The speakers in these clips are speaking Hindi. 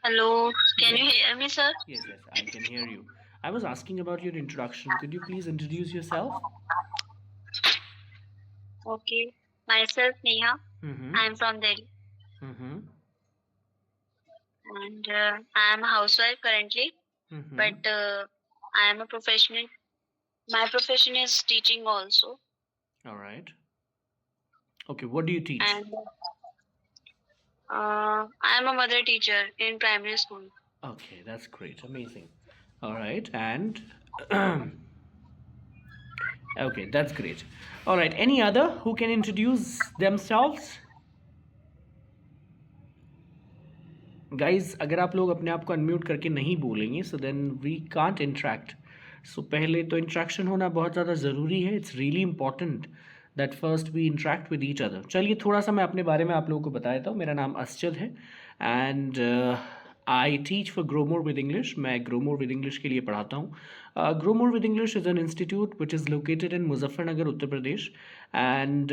Hello, can you hear me, sir? Yes, yes, I can hear you. I was asking about your introduction. Could you please introduce yourself? Okay. Myself, Neha. Mm-hmm. I am from Delhi Mm-hmm. and I am a housewife currently, but Mm-hmm. I am a professional. My profession is teaching also, All right. Okay, what do you teach? and I am a mother teacher in primary school. Okay, that's great. Amazing. All right, and okay, that's great. All right, any other who can introduce themselves? Guys अगर आप लोग अपने आप को अनम्यूट करके नहीं बोलेंगे so then we can't interact. So पहले तो इंट्रैक्शन होना बहुत ज़्यादा ज़रूरी है. It's really important that first we interact with each other. चलिए थोड़ा सा मैं अपने बारे में आप लोगों को बता देता हूँ. मेरा नाम असजद है and I teach for Growmore with English. मैं ग्रोमोर विद इंग्लिश के लिए पढ़ाता हूँ. Growmore with English is an institute which is located in Muzaffarnagar Uttar Pradesh and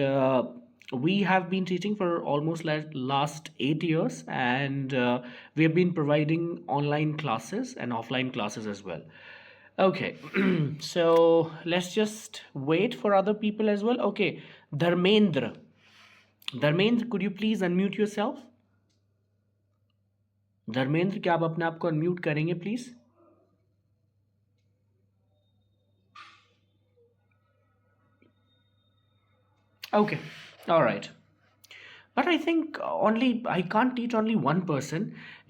we have been teaching for almost like last 8 years and we have been providing online classes and offline classes as well. Okay. So let's just wait for other people as well. Okay, Dharmendra. Dharmendra, could you please unmute yourself? Dharmendra क्या आप अपने आप को अनम्यूट करेंगे please? Okay, all right. But I think only I can't teach only one person.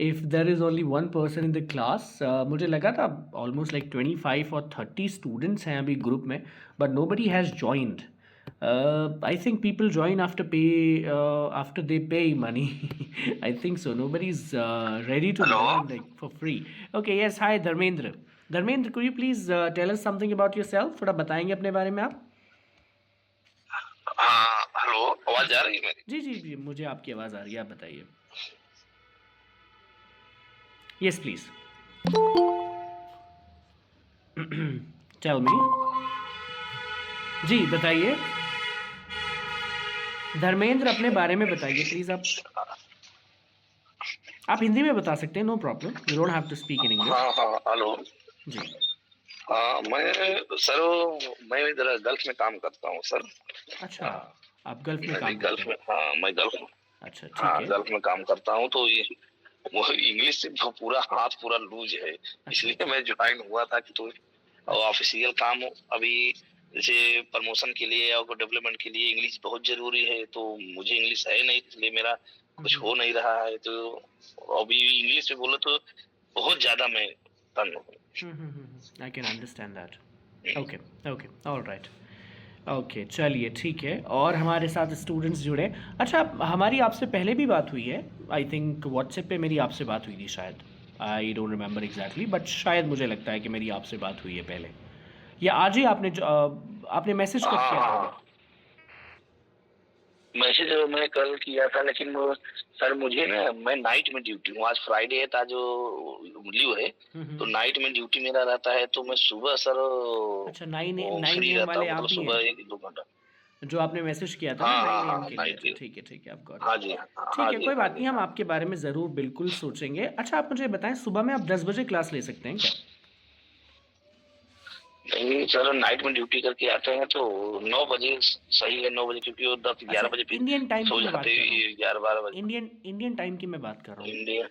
If there is only one person in the class, मुझे लगा था almost like 25 or 30 students हैं अभी group में, but nobody has joined. I think people join after they pay money. I think so. Nobody's ready to hello learn like for free. Okay, yes. Hi, Dharmendra. Dharmendra, could you please tell us something about yourself? थोड़ा बताएंगे अपने बारे में आप? हाँ हेलो आवाज आ रही है मेरी? जी जी जी, मुझे आपकी आवाज़ आ रही है, आप बताइए. Yes please. Tell me. जी बताइए. धर्मेंद्र अपने बारे में बताइए प्लीज. आप हिंदी में बता सकते हैं, no problem. You don't have to speak in English. हाँ हाँ हेलो. जी. हाँ मैं इधर गल्फ में काम करता हूँ सर. अच्छा, आप गल्फ में मैं काम करते गल्फ हैं. में हाँ मैं गल्फ अच्छा ठीक हाँ है. गल्फ में काम करता हूँ तो ये वो इंग्लिश से पूरा हाथ पूरा लूज है. अच्छा इसलिए अच्छा. मैं ज्वाइन हुआ था कि तो और अच्छा ऑफिशियल काम अभी जैसे प्रमोशन के लिए और डेवलपमेंट के लिए इंग्लिश बहुत जरूरी है. तो मुझे इंग्लिश है नहीं इसलिए मेरा कुछ हो नहीं रहा है. तो अभी इंग्लिश में बोलो तो बहुत ज्यादा मैं तंग हूँ. I can understand that. Okay. Okay, all right. Okay चलिए ठीक है. और हमारे साथ स्टूडेंट्स जुड़े. अच्छा, हमारी आपसे पहले भी बात हुई है. आई थिंक व्हाट्सएप पे मेरी आपसे बात हुई थी शायद. I don't remember exactly but शायद मुझे लगता है कि मेरी आपसे बात हुई है पहले, या आज ही आपने मैसेज कब हाँ किया था हमें? हाँ मैसेज मैं कल किया था लेकिन सर मुझे ना मैं नाइट में ड्यूटी हूँ. आज फ्राइडे है था जो लीव है. तो नाइट में ड्यूटी मेरा रहता है तो मैं सुबह सर अच्छा, 9 फ्री 9 AM रहता वाले हूँ आप मतलब ही सुबह हैं 1-2 घंटा. जो आपने मैसेज किया था ना हाँ 9 AM हाँ के लिए? नाइट अच्छा ड्यूटी. ठीक है ठीक है, आप गॉट हाँ इट. जी ठीक हाँ है, जी कोई हाँ बात जी नहीं, हम हाँ. आपके बारे में ज़रूर बिल्कुल सोचेंगे. अच्छा, आप मुझे बताएं, सुबह में आप 10 बजे क्लास ले सकते हैं क्या? नहीं सर नाइट में ड्यूटी करके आते हैं तो 9 बजे सही है. 9 बजे क्योंकि वो 10-11 अच्छा, बजे फिर इंडियन टाइम की सो मैं बात जाते कर रहा हूँ. हैं 11-12 बजे. इंडियन टाइम की मैं बात कर रहा हूँ. इंडिया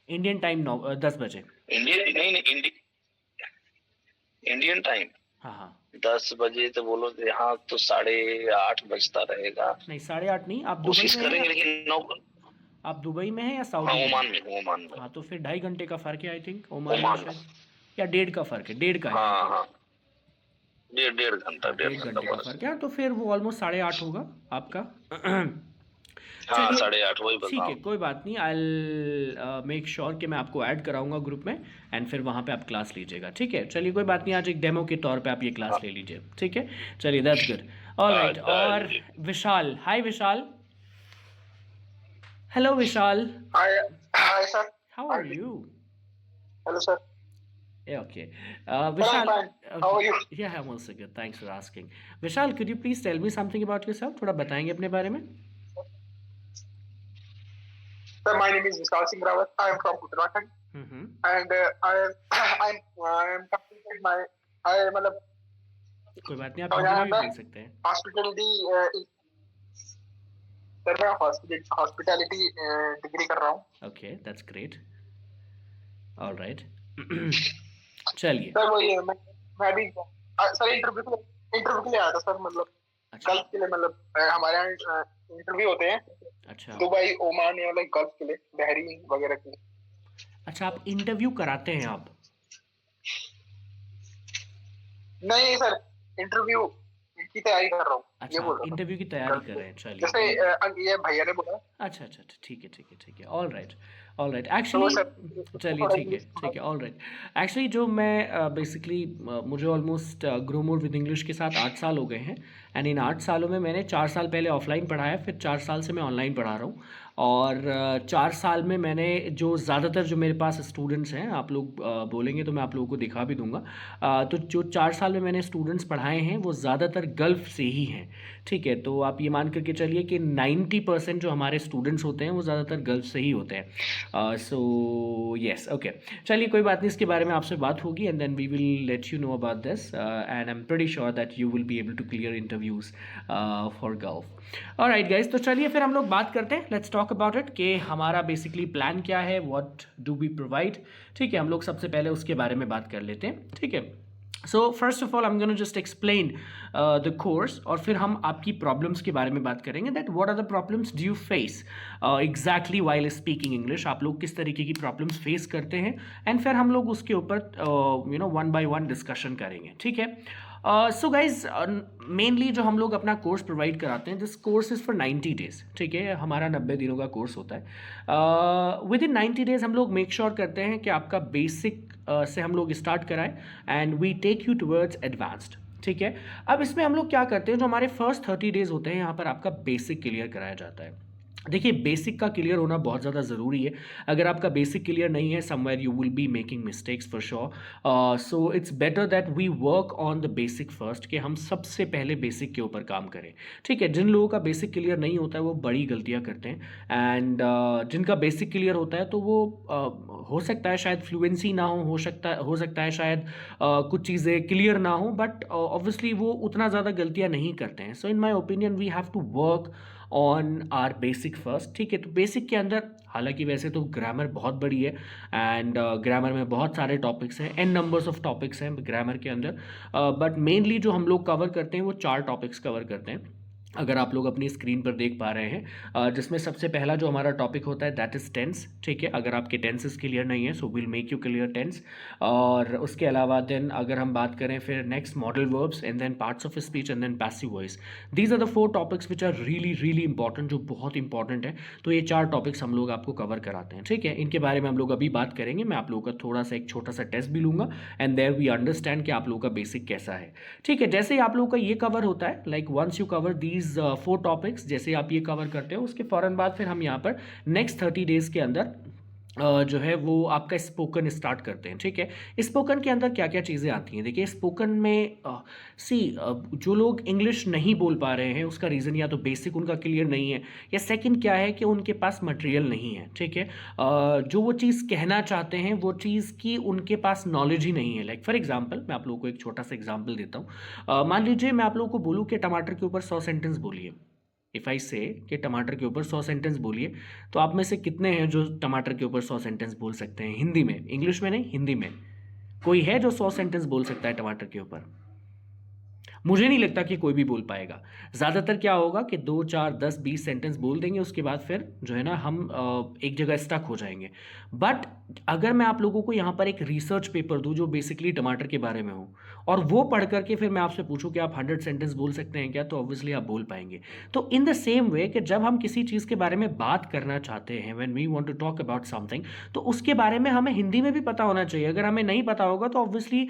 इंडियन टाइम 10 बजे. इंडिया नहीं नहीं इंडियन टाइम हाँ हाँ. 10 बजे तो बोलो तो यहाँ तो 8:30 बजता रहेगा. नहीं, 8:30 नहीं. आप दुबई कोशिश में हैं या करेंगे लेकिन 9. आप दुबई में हैं या हाँ सऊदी में हैं? ओमान में. हाँ, तो फिर 2.5 घंटे का फ़र्क है आई थिंक ओमान में ओमान में शायद, या डेढ़ का फ़र्क है. डेढ़ का है आई हाँ थिंक. हाँ डेढ़ डेढ़ घंटा हाँ, डेढ़ डेढ़ घंटा घंटे का बस. फ़र्क है, तो फिर वो ऑलमोस्ट 8:30 होगा आपका. हाँ चलिए 8:30 वही ठीक है, बताओ. कोई बात नहीं. आई मेक श्योर कि मैं आपको ऐड कराऊंगा ग्रुप में एंड फिर वहाँ पे आप क्लास लीजिएगा. ठीक है, चलिए कोई बात नहीं. आज एक डेमो के तौर पे आप ये क्लास ले लीजिए. ठीक है, चलिए दैट्स गुड. All right. और जी. Vishal. Hi Vishal. Hello Vishal. Hi, hi, sir. How Hi. Are you? Hello, sir. Okay. Sir, I'm Vishal, fine. How okay. are you? Yeah, I'm also good. Thanks for asking. Vishal, could you please tell me something about yourself? थोड़ा बताएंगे अपने बारे में? Sir, my name is Vishal Singh Rawat. I am from Uttarakhand, and I am completed my मतलब कोई बात नहीं, आप हिंदी में भी बोल सकते हैं. हॉस्पिटलिटी सर मैं हॉस्पिटैलिटी डिग्री कर रहा हूँ. Okay, that's great. ऑलराइट. चलिए. सर वही मैं भी सर इंटरव्यू के लिए आया था सर. मतलब अच्छा. गल्फ के लिए, मतलब हमारे यहाँ इंटरव्यू होते हैं. अच्छा. दुबई, ओमान या लाइक गल्फ के लिए, बहरीन वगैरह के लिए. अच्छा, आप इंटरव्यू कराते हैं आप? नहीं सर, इंटरव्यू की तैयारी कर रहा हूँ. अच्छा, ये बोल रहा इंटरव्यू की तैयारी कर रहे हैं. चलिए. जैसे ये भैया ने बोला. अच्छा अच्छा अच्छा, ठीक है ठीक है ठीक है. ऑल राइट तो एक्चुअली. सर चलिए, ठीक है ऑल राइट. एक्चुअली जो मैं बेसिकली मुझे almost grow more with English के साथ 8 साल हो गए हैं. एंड इन 8 सालों में मैंने 4 साल पहले ऑफलाइन पढ़ाया, फिर 4 साल से मैं ऑनलाइन पढ़ा रहा हूँ. और 4 साल में मैंने जो ज़्यादातर जो मेरे पास स्टूडेंट्स हैं, आप लोग बोलेंगे तो मैं आप लोगों को दिखा भी दूंगा. तो जो 4 साल में मैंने स्टूडेंट्स पढ़ाए हैं वो ज़्यादातर गल्फ़ से ही हैं. ठीक है, तो आप ये मान करके चलिए कि 90% जो हमारे स्टूडेंट्स होते हैं वो ज़्यादातर गल्फ़ से ही होते हैं. So yes, okay. चलिए, कोई बात नहीं, इसके बारे में आपसे बात होगी and then we will let you know about this. And I am pretty sure that you will be able to clear interviews for Gulf. Alright guys, तो चलिए फिर हम लोग बात करते हैं. लेट्स टॉक अबाउट इट कि हमारा बेसिकली प्लान क्या है, व्हाट डू वी प्रोवाइड. ठीक है, हम लोग सबसे पहले उसके बारे में बात कर लेते हैं. ठीक है. So first of all I am gonna just explain the course, और फिर हम आपकी प्रॉब्लम्स के बारे में बात करेंगे. That what are the problems do you face exactly while speaking English. आप लोग किस तरीके की प्रॉब्लम्स फेस करते हैं, एंड फिर हम लोग उसके ऊपर वन बाय वन डिस्कशन करेंगे. ठीक है. सो गाइज, मेनली जो हम लोग अपना कोर्स प्रोवाइड कराते हैं, this course is for 90 days. ठीक है, हमारा 90 दिनों का कोर्स होता है. विद इन 90 डेज़ हम लोग मेक श्योर करते हैं कि आपका बेसिक से हम लोग स्टार्ट कराएं and we take you towards advanced. ठीक है. अब इसमें हम लोग क्या करते हैं, जो हमारे फर्स्ट 30 डेज़ होते हैं, यहाँ पर आपका बेसिक क्लियर कराया जाता है. देखिए, बेसिक का क्लियर होना बहुत ज़्यादा ज़रूरी है. अगर आपका बेसिक क्लियर नहीं है, somewhere you will be making mistakes for sure. So it's better that we work on the basic first, कि हम सबसे पहले बेसिक के ऊपर काम करें. ठीक है. जिन लोगों का बेसिक क्लियर नहीं होता है वो बड़ी गलतियां करते हैं. एंड जिनका बेसिक क्लियर होता है तो वो हो सकता है शायद फ्लुएंसी ना हो सकता है शायद कुछ चीज़ें क्लियर ना हो, बट ऑब्वियसली वो उतना ज़्यादा गलतियाँ नहीं करते हैं. So in my opinion we have to work on our basic first. ठीक है. तो बेसिक के अंदर हालांकि वैसे तो ग्रामर बहुत बड़ी है, एंड ग्रामर में बहुत सारे टॉपिक्स हैं, एन नंबर्स ऑफ टॉपिक्स हैं ग्रामर के अंदर, बट मेनली जो हम लोग कवर करते हैं वो 4 टॉपिक्स कवर करते हैं. अगर आप लोग अपनी स्क्रीन पर देख पा रहे हैं, जिसमें सबसे पहला जो हमारा टॉपिक होता है दैट इज़ टेंस. ठीक है. अगर आपके टेंसेस क्लियर नहीं है so will make you clear tense. और उसके अलावा देन अगर हम बात करें फिर next modal verbs, and then parts of speech, and then passive voice. These are the 4 topics which are really really important, जो बहुत इंपॉर्टेंट है. तो ये 4 टॉपिक्स हम लोग आपको कवर कराते हैं. ठीक है. इनके बारे में हम लोग अभी बात करेंगे. मैं आप लोगों का थोड़ा सा एक छोटा सा टेस्ट भी लूँगा, एंड देयर वी अंडरस्टैंड कि आप लोगों का बेसिक कैसा है. ठीक है. जैसे ही आप लोगों का ये कवर होता है, like once you cover these 4 topics, जैसे आप ये कवर करते हो, उसके फ़ौरन बाद फिर हम यहाँ पर नेक्स्ट 30 डेज़ के अंदर जो है वो आपका स्पोकन स्टार्ट करते हैं. ठीक है. स्पोकन के अंदर क्या क्या चीज़ें आती हैं. देखिए, स्पोकन में जो लोग इंग्लिश नहीं बोल पा रहे हैं, उसका रीज़न या तो बेसिक उनका क्लियर नहीं है, या सेकंड क्या है कि उनके पास मटेरियल नहीं है. ठीक है. जो वो चीज़ कहना चाहते हैं वो चीज़ की उनके पास नॉलेज ही नहीं है. लाइक फॉर एग्जाम्पल, मैं आप लोगों को एक छोटा सा एग्जाम्पल देता हूँ. मान लीजिए मैं आप लोगों को बोलूँ कि टमाटर के ऊपर 100 सेंटेंस बोलिए. इफ़ आई से कि टमाटर के ऊपर 100 सेंटेंस बोलिए, तो आप में से कितने हैं जो टमाटर के ऊपर 100 सेंटेंस बोल सकते हैं हिंदी में? इंग्लिश में नहीं, हिंदी में. कोई है जो 100 सेंटेंस बोल सकता है टमाटर के ऊपर? मुझे नहीं लगता कि कोई भी बोल पाएगा. ज़्यादातर क्या होगा कि 2, 4, 10, 20 सेंटेंस बोल देंगे, उसके बाद फिर जो है ना हम एक जगह स्टक हो जाएंगे. बट अगर मैं आप लोगों को यहाँ पर एक रिसर्च पेपर दूँ जो बेसिकली टमाटर के बारे में हो, और वो पढ़ करके फिर मैं आपसे पूछूं कि आप 100 सेंटेंस बोल सकते हैं क्या, तो ऑब्वियसली आप बोल पाएंगे. तो इन द सेम वे कि जब हम किसी चीज़ के बारे में बात करना चाहते हैं, when we want to talk about something, तो उसके बारे में हमें हिंदी में भी पता होना चाहिए. अगर हमें नहीं पता होगा तो ऑब्वियसली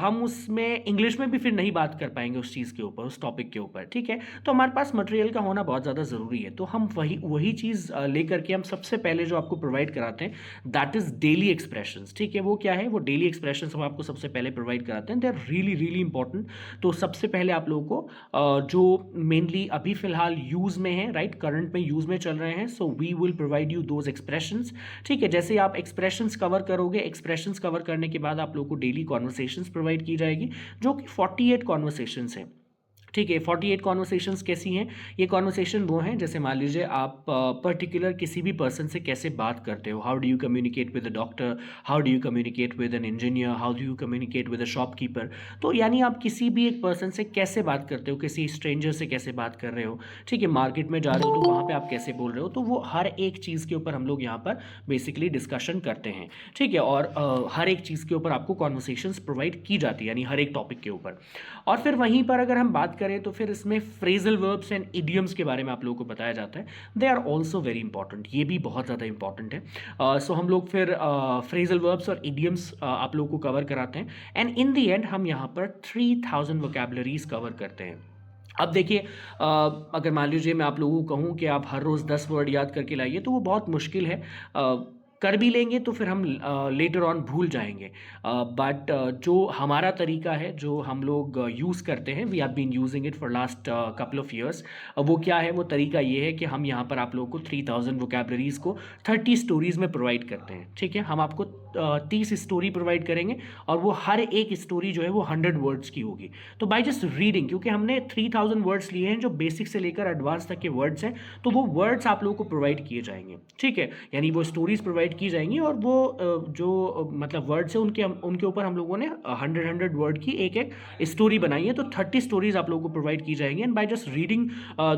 हम उसमें इंग्लिश में भी फिर नहीं बात कर पाएंगे उस चीज़ के ऊपर, उस टॉपिक के ऊपर, ठीक है। तो हमारे पास मटेरियल का होना बहुत ज़्यादा ज़रूरी है। तो हम वही चीज़ लेकर के हम सबसे पहले जो आपको प्रोवाइड कराते हैं दैट इज़ डेली एक्सप्रेशंस, ठीक है। वो क्या है, वो डेली एक्सप्रेशंस हम आपको सबसे पहले प्रोवाइड कराते हैं। They are really really important. तो सबसे पहले आप लोगों को जो मेनली अभी फ़िलहाल यूज़ में है, राइट, करंट में यूज़ में चल रहे हैं, so we will provide you those expressions, ठीक है। जैसे आप एक्सप्रेशंस कवर करोगे, एक्सप्रेशंस कवर करने के बाद आप लोगों को डेली कॉन्वर्सेशंस प्रोवाइड की जाएगी, जो कि 48 कॉन्वर्सेशंस हैं, ठीक है। 48 कॉन्वर्सेशंस कैसी हैं, ये कॉन्वर्सेशन वो हैं जैसे मान लीजिए आप पर्टिकुलर किसी भी पर्सन से कैसे बात करते हो, how do you communicate with a doctor, how do you communicate with an engineer, how do you communicate with a shopkeeper. तो यानी आप किसी भी एक पर्सन से कैसे बात करते हो, किसी स्ट्रेंजर से कैसे बात कर रहे हो, ठीक है। मार्केट में जा रहे हो तो वहाँ पर आप कैसे बोल रहे हो, तो वो हर एक चीज़ के ऊपर हम लोग यहाँ पर बेसिकली डिस्कशन करते हैं, ठीक है। और हर एक चीज़ के ऊपर आपको कॉन्वर्सेशंस प्रोवाइड की जाती है, यानी हर एक टॉपिक के ऊपर। और फिर वहीं पर अगर हम बात करें तो फिर इसमें फ्रेजल वर्ब्स एंड इडियम्स के बारे में आप लोगों को बताया जाता है। They are also very important, ये भी बहुत ज़्यादा इंपॉर्टेंट है। सो हम लोग फिर फ्रेजल वर्ब्स और इडियम्स आप लोगों को कवर कराते हैं, एंड इन दी एंड हम यहाँ पर 3000 वोकैबुलरीज कवर करते हैं। अब देखिए, अगर मान लीजिए मैं आप लोगों को कहूँ कि आप हर रोज़ 10 वर्ड याद करके लाइए, तो वो बहुत मुश्किल है। कर भी लेंगे तो फिर हम लेटर ऑन भूल जाएंगे। बट जो हमारा तरीका है, जो हम लोग यूज़ करते हैं, we have been using it for last couple of years, वो क्या है, वो तरीका ये है कि हम यहाँ पर आप लोगों को 3000 वोकैबुलरीज को 30 स्टोरीज़ में प्रोवाइड करते हैं, ठीक है। हम आपको 30 स्टोरी प्रोवाइड करेंगे और वो हर एक स्टोरी जो है वो 100 वर्ड्स की होगी। तो बाय जस्ट रीडिंग, क्योंकि हमने 3000 वर्ड्स लिए हैं जो बेसिक से लेकर एडवांस तक के वर्ड्स हैं, तो वो वर्ड्स आप लोगों को प्रोवाइड किए जाएंगे, ठीक है। यानी वो स्टोरीज प्रोवाइड की जाएंगी और वो जो मतलब वर्ड्स है उनके ऊपर हम लोगों ने 100 वर्ड की एक एक स्टोरी बनाई है। तो 30 स्टोरीज आप लोगों को प्रोवाइड की जाएंगी, and by just reading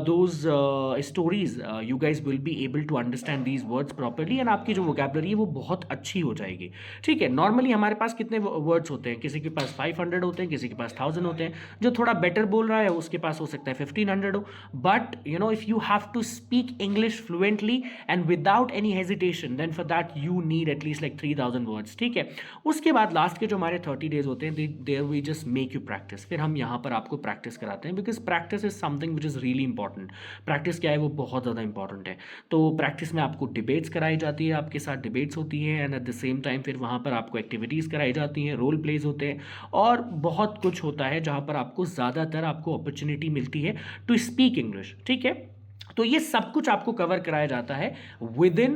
those stories you guys will be able to understand these words properly, and आपकी जो वोकैबुलरी है वो बहुत अच्छी हो जाएगी, ठीक है। नॉर्मली हमारे पास कितने वर्ड्स होते हैं, किसी के पास 500 होते हैं, किसी के पास 1000 होते हैं। जो थोड़ा बेटर बोल रहा है उसके पास हो सकता है 1500 हो। But you know, if you have to speak English fluently and without any hesitation, then for that you need at least like 3000 words, ठीक है। उसके बाद लास्ट के जो हमारे 30 डेज होते हैं, there we just make you practice. फिर हम यहाँ पर आपको प्रैक्टिस कराते हैं, because practice is something which is really important. Practice क्या है, वो बहुत ज़्यादा इंपॉर्टेंट है। तो प्रैक्टिस में आपको डिबेट्स कराई जाती है, आपके साथ डिबेट्स होती है, and at the same time फिर वहाँ पर आपको एक्टिविटीज़ कराई जाती हैं, रोल प्लेज होते हैं, और बहुत कुछ होता है जहाँ पर आपको ज़्यादातर आपको अपॉर्चुनिटी मिलती है टू स्पीक इंग्लिश, ठीक है। तो ये सब कुछ आपको कवर कराया जाता है विद इन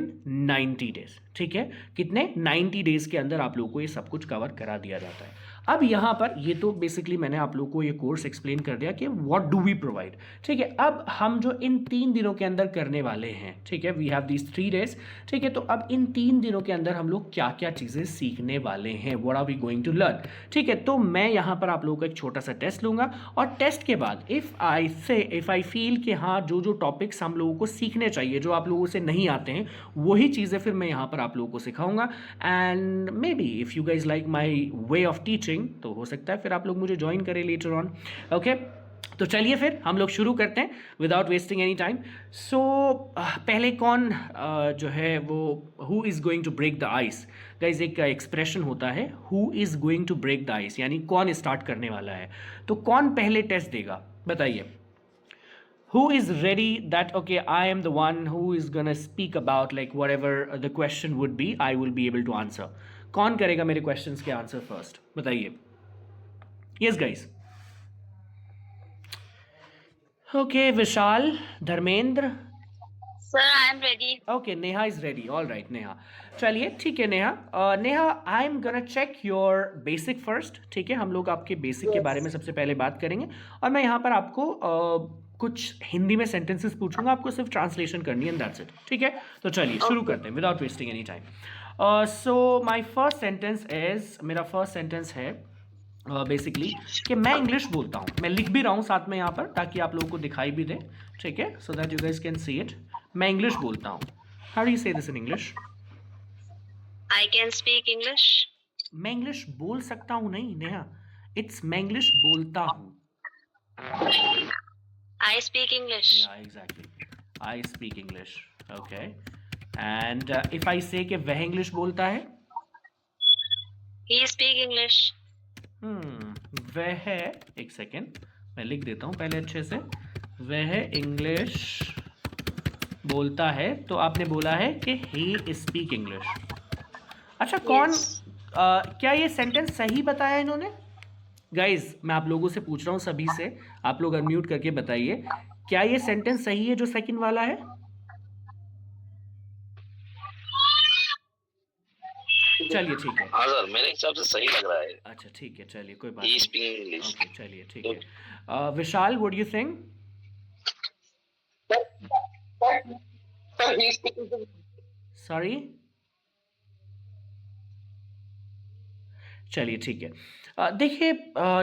90 डेज, ठीक है। कितने, 90 डेज के अंदर आप लोगों को ये सब कुछ कवर करा दिया जाता है। अब यहाँ पर ये तो बेसिकली मैंने आप लोगों को ये कोर्स एक्सप्लेन कर दिया कि व्हाट डू वी प्रोवाइड, ठीक है। अब हम जो इन 3 दिनों के अंदर करने वाले हैं, ठीक है, वी हैव दीज 3 डेज, ठीक है। तो अब इन 3 दिनों के अंदर हम लोग क्या क्या चीज़ें सीखने वाले हैं, what are we going to learn, ठीक है। तो मैं यहाँ पर आप लोगों को एक छोटा सा टेस्ट लूँगा, और टेस्ट के बाद इफ़ आई फील कि हाँ, जो जो टॉपिक्स हम लोगों को सीखने चाहिए, जो आप लोगों से नहीं आते हैं, वही चीज़ें फिर मैं यहाँ पर आप लोगों को सिखाऊंगा। And may be if you guys like my way of teaching, तो हो सकता है फिर आप लोग मुझे ज्वाइन करें लेटर ऑन, ओके। तो चलिए फिर हम लोग शुरू करते हैं without wasting any time. So पहले कौन जो है वो who is going to break the ice, guys एक एक्सप्रेशन होता है who is going to break the ice, यानी कौन स्टार्ट करने वाला है। तो कौन पहले टेस्ट देगा, बताइए। Who is ready that okay, I am the one who is gonna speak about like whatever the question would be, I will be able to answer. कौन करेगा मेरे questions के आंसर फर्स्ट, बताइए। Yes guys. Okay, Vishal, Dharmendra. Sir, I am ready. Okay, Neha is ready. All right, Neha. चलिए ठीक है Neha. Neha, I am gonna check your basic first, ठीक है। हम लोग आपके बेसिक के बारे में सबसे पहले बात करेंगे, और मैं यहाँ पर आपको कुछ हिंदी में सेंटेंसेस पूछूंगा, आपको सिर्फ ट्रांसलेशन करनी है, दैट्स इट, ठीक है। तो चलिए शुरू करते हैं without wasting any time. So my first sentence is, मेरा फर्स्ट सेंटेंस है बेसिकली कि मैं इंग्लिश बोलता हूँ। मैं लिख भी रहा हूँ साथ में यहाँ पर, ताकि आप लोगों को दिखाई भी दे, ठीक है, so that you guys can see it. मैं इंग्लिश बोलता हूँ। हाउ डू यू से this in English? I can speak English. मैं इंग्लिश बोल सकता हूँ नहीं नेहा, इट्स मैं इंग्लिश बोलता हूँ। I speak English. Yeah, exactly. I speak English. Okay. And if I say कि वह इंग्लिश बोलता है? He speak English. वह, एक सेकेंड मैं लिख देता हूँ पहले अच्छे से, वह इंग्लिश बोलता है, तो आपने बोला है कि ही स्पीक इंग्लिश। अच्छा कौन Yes. क्या ये सेंटेंस सही बताया इन्होंने? गाइज मैं आप लोगों से पूछ रहा हूँ, सभी से, आप लोग अनम्यूट करके बताइए, क्या ये सेंटेंस सही है जो सेकंड वाला है? चलिए ठीक है। हाँ सर, मेरे हिसाब से सही लग रहा है। अच्छा ठीक है, चलिए कोई बात ही नहीं। Speaking English. ओके चलिए ठीक है। Vishal, what do you think? Sir, he is speaking. Sorry, चलिए ठीक है। देखिए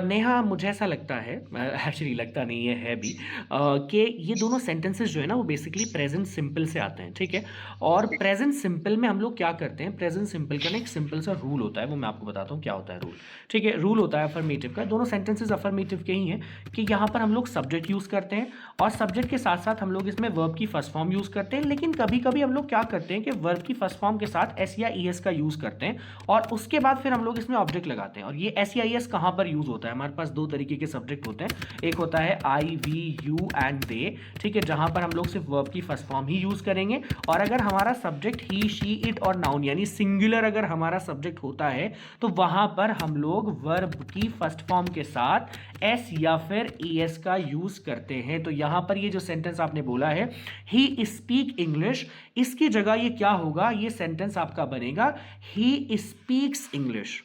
नेहा, मुझे ऐसा लगता है, एक्चुअली लगता नहीं है भी, कि ये दोनों सेंटेंसेस जो है ना वो बेसिकली प्रेजेंट सिंपल से आते हैं, ठीक है। और प्रेजेंट सिंपल में हम लोग क्या करते हैं, प्रेजेंट सिंपल का ना एक सिंपल सा रूल होता है, वो मैं आपको बताता हूँ क्या होता है रूल, ठीक है। रूल होता है अफर्मेटिव का, दोनों सेंटेंसेस अफर्मेटिव के ही हैं, कि यहाँ पर हम लोग सब्जेक्ट यूज़ करते हैं और सब्जेक्ट के साथ साथ हम लोग इसमें वर्ब की फर्स्ट फॉर्म यूज़ करते हैं, लेकिन कभी कभी हम लोग क्या करते हैं कि वर्ब की फर्स्ट फॉर्म के साथ एस या ई एस का यूज़ करते हैं और उसके बाद फिर हम लोग इसमें ऑब्जेक्ट लगाते हैं। और ये एस या ई एस कहाँ पर यूज़ होता है? हमारे पास दो तरीके के सब्जेक्ट होते हैं, एक होता है आई, वी, यू एंड दे, ठीक है, जहाँ पर हम लोग सिर्फ वर्ब की फर्स्ट फॉर्म ही यूज़ करेंगे। और अगर हमारा सब्जेक्ट ही, शी, इट और नाउन यानी सिंगुलर अगर हमारा सब्जेक्ट होता है तो वहाँ पर हम लोग वर्ब की फर्स्ट फॉर्म के साथ एस या फिर ई एस का यूज़ करते हैं। तो यहाँ पर ये जो सेंटेंस आपने बोला है ही स्पीक इंग्लिश, इसकी जगह ये क्या होगा, ये सेंटेंस आपका बनेगा ही स्पीक्स इंग्लिश।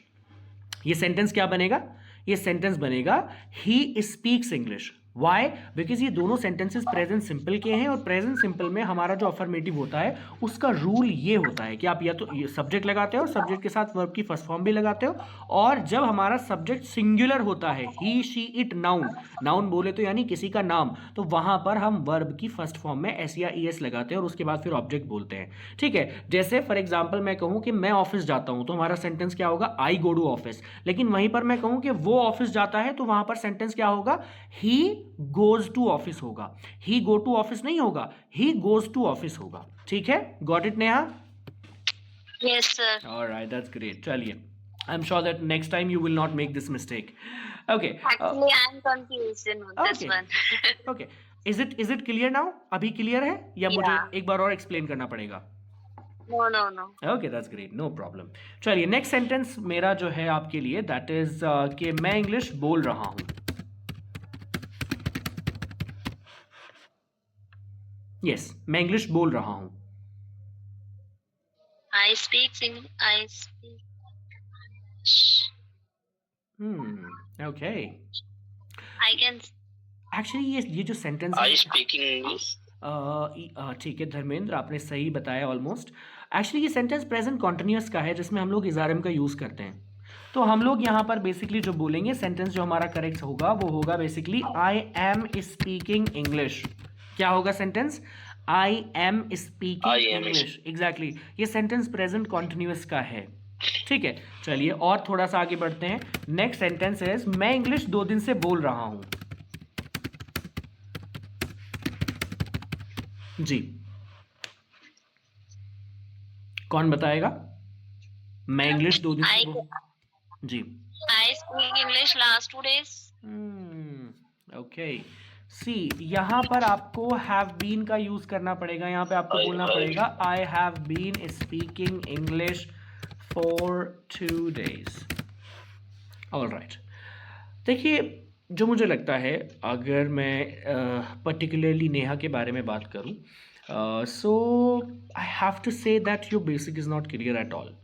ये सेंटेंस क्या बनेगा? ये सेंटेंस बनेगा he speaks English. Why? Because ये दोनों सेंटेंसेस प्रेजेंट सिंपल के हैं और प्रेजेंट सिंपल में हमारा जो अफर्मेटिव होता है उसका रूल ये होता है कि आप या तो ये सब्जेक्ट लगाते हो और सब्जेक्ट के साथ वर्ब की फर्स्ट फॉर्म भी लगाते हो, और जब हमारा सब्जेक्ट सिंगुलर होता है, ही, शी, इट, नाउन, नाउन बोले तो यानी किसी का नाम, तो वहां पर हम वर्ब की फर्स्ट फॉर्म में एस या ई एस लगाते हैं और उसके बाद फिर ऑब्जेक्ट बोलते हैं, ठीक है। जैसे फॉर एग्जाम्पल मैं कहूँ कि मैं ऑफिस जाता हूँ, तो हमारा सेंटेंस क्या होगा, आई गो टू ऑफिस। लेकिन वहीं पर मैं कहूँ कि वो ऑफिस जाता है, तो वहां पर सेंटेंस क्या होगा, ही गोज टू ऑफिस होगा, ही गो टू ऑफिस नहीं होगा, ही गोज टू ऑफिस होगा, ठीक है। Got it Neha? Yes, sir. Alright, that's great. चलिए, I am sure that next time you will not make this mistake. Okay Actually, I'm confused in this Okay. one. Okay, is it clear now? अभी क्लियर है या मुझे Yeah. एक बार और एक्सप्लेन करना पड़ेगा? No, no, no. Okay that's great, no problem. चलिए नेक्स्ट सेंटेंस मेरा जो है आपके लिए, दैट इज कि मैं इंग्लिश बोल रहा हूँ। यस, मैं इंग्लिश बोल रहा हूँ। I speak I speak. Okay. I can. Actually ये जो सेंटेंस आई स्पीकिंग इंग्लिश। ठीक है धर्मेंद्र, आपने सही बताया ऑलमोस्ट। एक्चुअली ये सेंटेंस प्रेजेंट कॉन्टिन्यूअस का है जिसमें हम लोग इज़ारम का यूज़ करते हैं। तो हम लोग यहाँ पर बेसिकली जो बोलेंगे, सेंटेंस जो हमारा करेक्ट होगा वो होगा basically I am speaking English. क्या होगा sentence? I am speaking English, exactly. ये सेंटेंस प्रेजेंट कॉन्टिन्यूअस का है, ठीक है। चलिए और थोड़ा सा आगे बढ़ते हैं। नेक्स्ट सेंटेंस है मैं इंग्लिश 2 दिन से बोल रहा हूं। जी, कौन बताएगा? मैं इंग्लिश 2 दिन से जी, I speak English last 2 days. Okay. See, यहाँ पर आपको हैव बीन का यूज करना पड़ेगा, यहाँ पे आपको बोलना पड़ेगा I have been speaking English for 2 days। Alright, देखिए जो मुझे लगता है, अगर मैं पर्टिकुलरली नेहा के बारे में बात करूं, so I have to say that your basic is not clear at all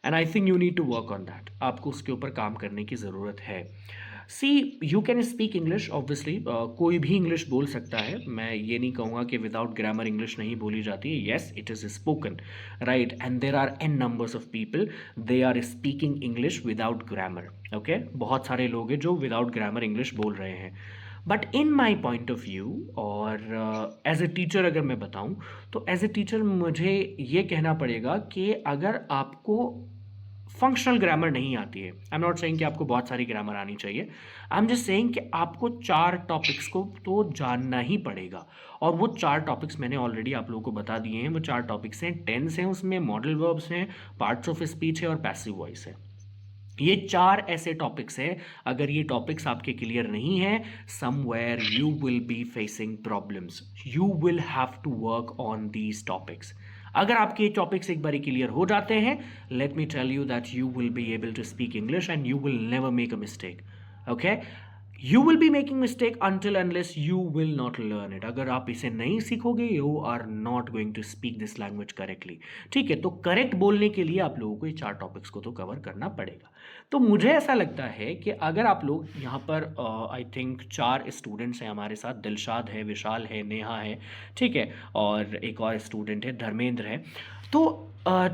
and I think you need to work on that. आपको उसके ऊपर काम करने की ज़रूरत है। See, you can speak English obviously, कोई भी इंग्लिश बोल सकता है। मैं ये नहीं कहूँगा कि विदाउट ग्रामर इंग्लिश नहीं बोली जाती है। Yes, it is spoken, right, and there are an numbers of people they are speaking English without grammar. Okay, बहुत सारे लोग हैं जो विदाउट ग्रामर इंग्लिश बोल रहे हैं। But in my point of view और एज ए टीचर अगर मैं बताऊँ, तो एज ए टीचर मुझे ये कहना पड़ेगा कि अगर आपको फंक्शनल ग्रामर नहीं आती है, आई एम नॉट सेइंग कि आपको बहुत सारी ग्रामर आनी चाहिए, आई एम जस्ट सेइंग कि आपको 4 टॉपिक्स को तो जानना ही पड़ेगा। और वो 4 टॉपिक्स मैंने ऑलरेडी आप लोगों को बता दिए हैं। वो 4 टॉपिक्स हैं, टेंस हैं, उसमें मॉडल वर्ब्स हैं, पार्ट्स ऑफ स्पीच है और पैसिव वॉइस है। ये 4 ऐसे टॉपिक्स हैं, अगर ये टॉपिक्स आपके क्लियर नहीं हैं, somewhere you will be facing problems, you will have to work on these topics. अगर आपके ये टॉपिक्स एक बार क्लियर हो जाते हैं, let me tell you that you will be able to speak English and you will never make a mistake. Okay, you will be making mistake until unless you will not learn it। अगर आप इसे नहीं सीखोगे, you are not going to speak this language correctly. ठीक है, तो करेक्ट बोलने के लिए आप लोगों को ये 4 टॉपिक्स को तो कवर करना पड़ेगा। तो मुझे ऐसा लगता है कि अगर आप लोग यहाँ पर आई थिंक 4 स्टूडेंट्स हैं हमारे साथ, दिलशाद है, विशाल है, नेहा है, ठीक है, और एक और स्टूडेंट है धर्मेंद्र है। तो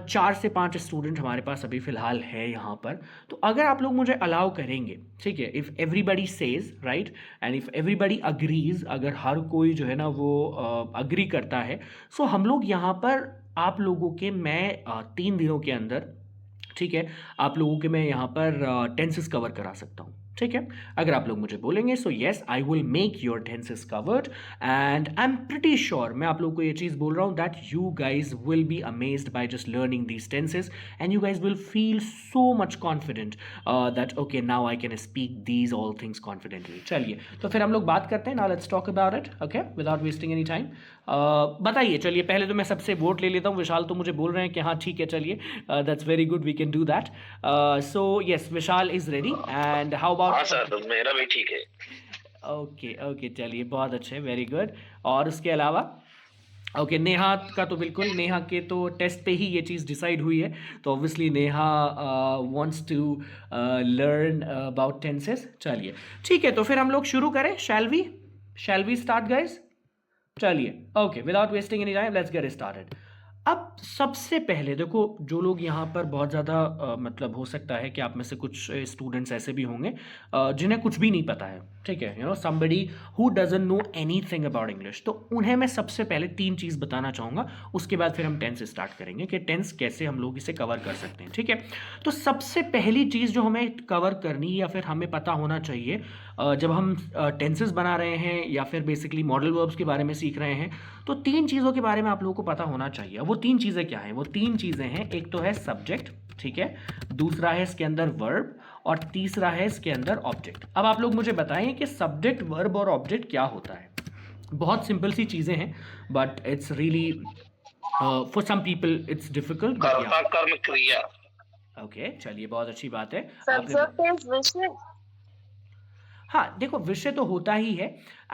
4 से 5 स्टूडेंट हमारे पास अभी फ़िलहाल है यहाँ पर। तो अगर आप लोग मुझे अलाउ करेंगे, ठीक है, if everybody says right and if everybody agrees, अगर हर कोई जो है ना वो अग्री करता है, सो हम लोग यहाँ पर आप लोगों के मैं 3 दिनों के अंदर, ठीक है, आप लोगों के मैं यहाँ पर टेंसेस कवर करा सकता हूँ। ठीक है, अगर आप लोग मुझे बोलेंगे, so yes I will make your tenses covered and I am pretty sure, मैं आप लोगों को ये चीज़ बोल रहा हूँ that you guys will be amazed by just learning these tenses and you guys will feel so much confident that okay now I can speak these all things confidently. चलिए, तो फिर हम लोग बात करते हैं, now let's talk about it, okay, without wasting any time. बताइए, चलिए पहले तो मैं सबसे वोट ले लेता हूँ। विशाल तो मुझे बोल रहे हैं कि हाँ ठीक है, चलिए, that's very good, we can do that. So yes, Vishal is ready and how about? हाँ सर, मेरा भी ठीक है। ओके ओके, चलिए बहुत अच्छे, वेरी गुड। और उसके अलावा ओके, नेहा का तो बिल्कुल, नेहा के तो टेस्ट पे ही ये चीज़ डिसाइड हुई है, तो obviously Neha wants to learn about tenses. चलिए ठीक है, तो फिर हम लोग शुरू करें, शैल वी स्टार्ट गाइस? चलिए, okay, without wasting any time let's get started. अब सबसे पहले देखो, जो लोग यहाँ पर बहुत ज़्यादा मतलब हो सकता है कि आप में से कुछ स्टूडेंट्स ऐसे भी होंगे जिन्हें कुछ भी नहीं पता है, ठीक है, you know somebody who doesn't know anything about English, तो उन्हें मैं सबसे पहले 3 चीज़ बताना चाहूँगा। उसके बाद फिर हम टेंस स्टार्ट करेंगे कि टेंस कैसे हम लोग इसे कवर कर सकते हैं। ठीक है, तो सबसे पहली चीज़ जो हमें कवर करनी या फिर हमें पता होना चाहिए जब हम टेंसेस बना रहे हैं या फिर बेसिकली मॉडल वर्ब्स के बारे में सीख रहे हैं, तो 3 चीज़ों के बारे में आप लोगों को पता होना चाहिए। वो 3 चीज़ें क्या हैं? वो 3 चीज़ें हैं, एक तो है सब्जेक्ट, ठीक है, दूसरा है इसके अंदर वर्ब और तीसरा है इसके अंदर ऑब्जेक्ट। अब आप लोग मुझे बताएं कि सब्जेक्ट, वर्ब और ऑब्जेक्ट क्या होता है। बहुत सिंपल सी चीज़ें हैं, but it's really for some people it's difficult, but या कर्म क्रिया। ओके, चलिए बहुत अच्छी बात है। सब्जेक्ट इज विषय। हाँ, देखो विषय तो होता ही है।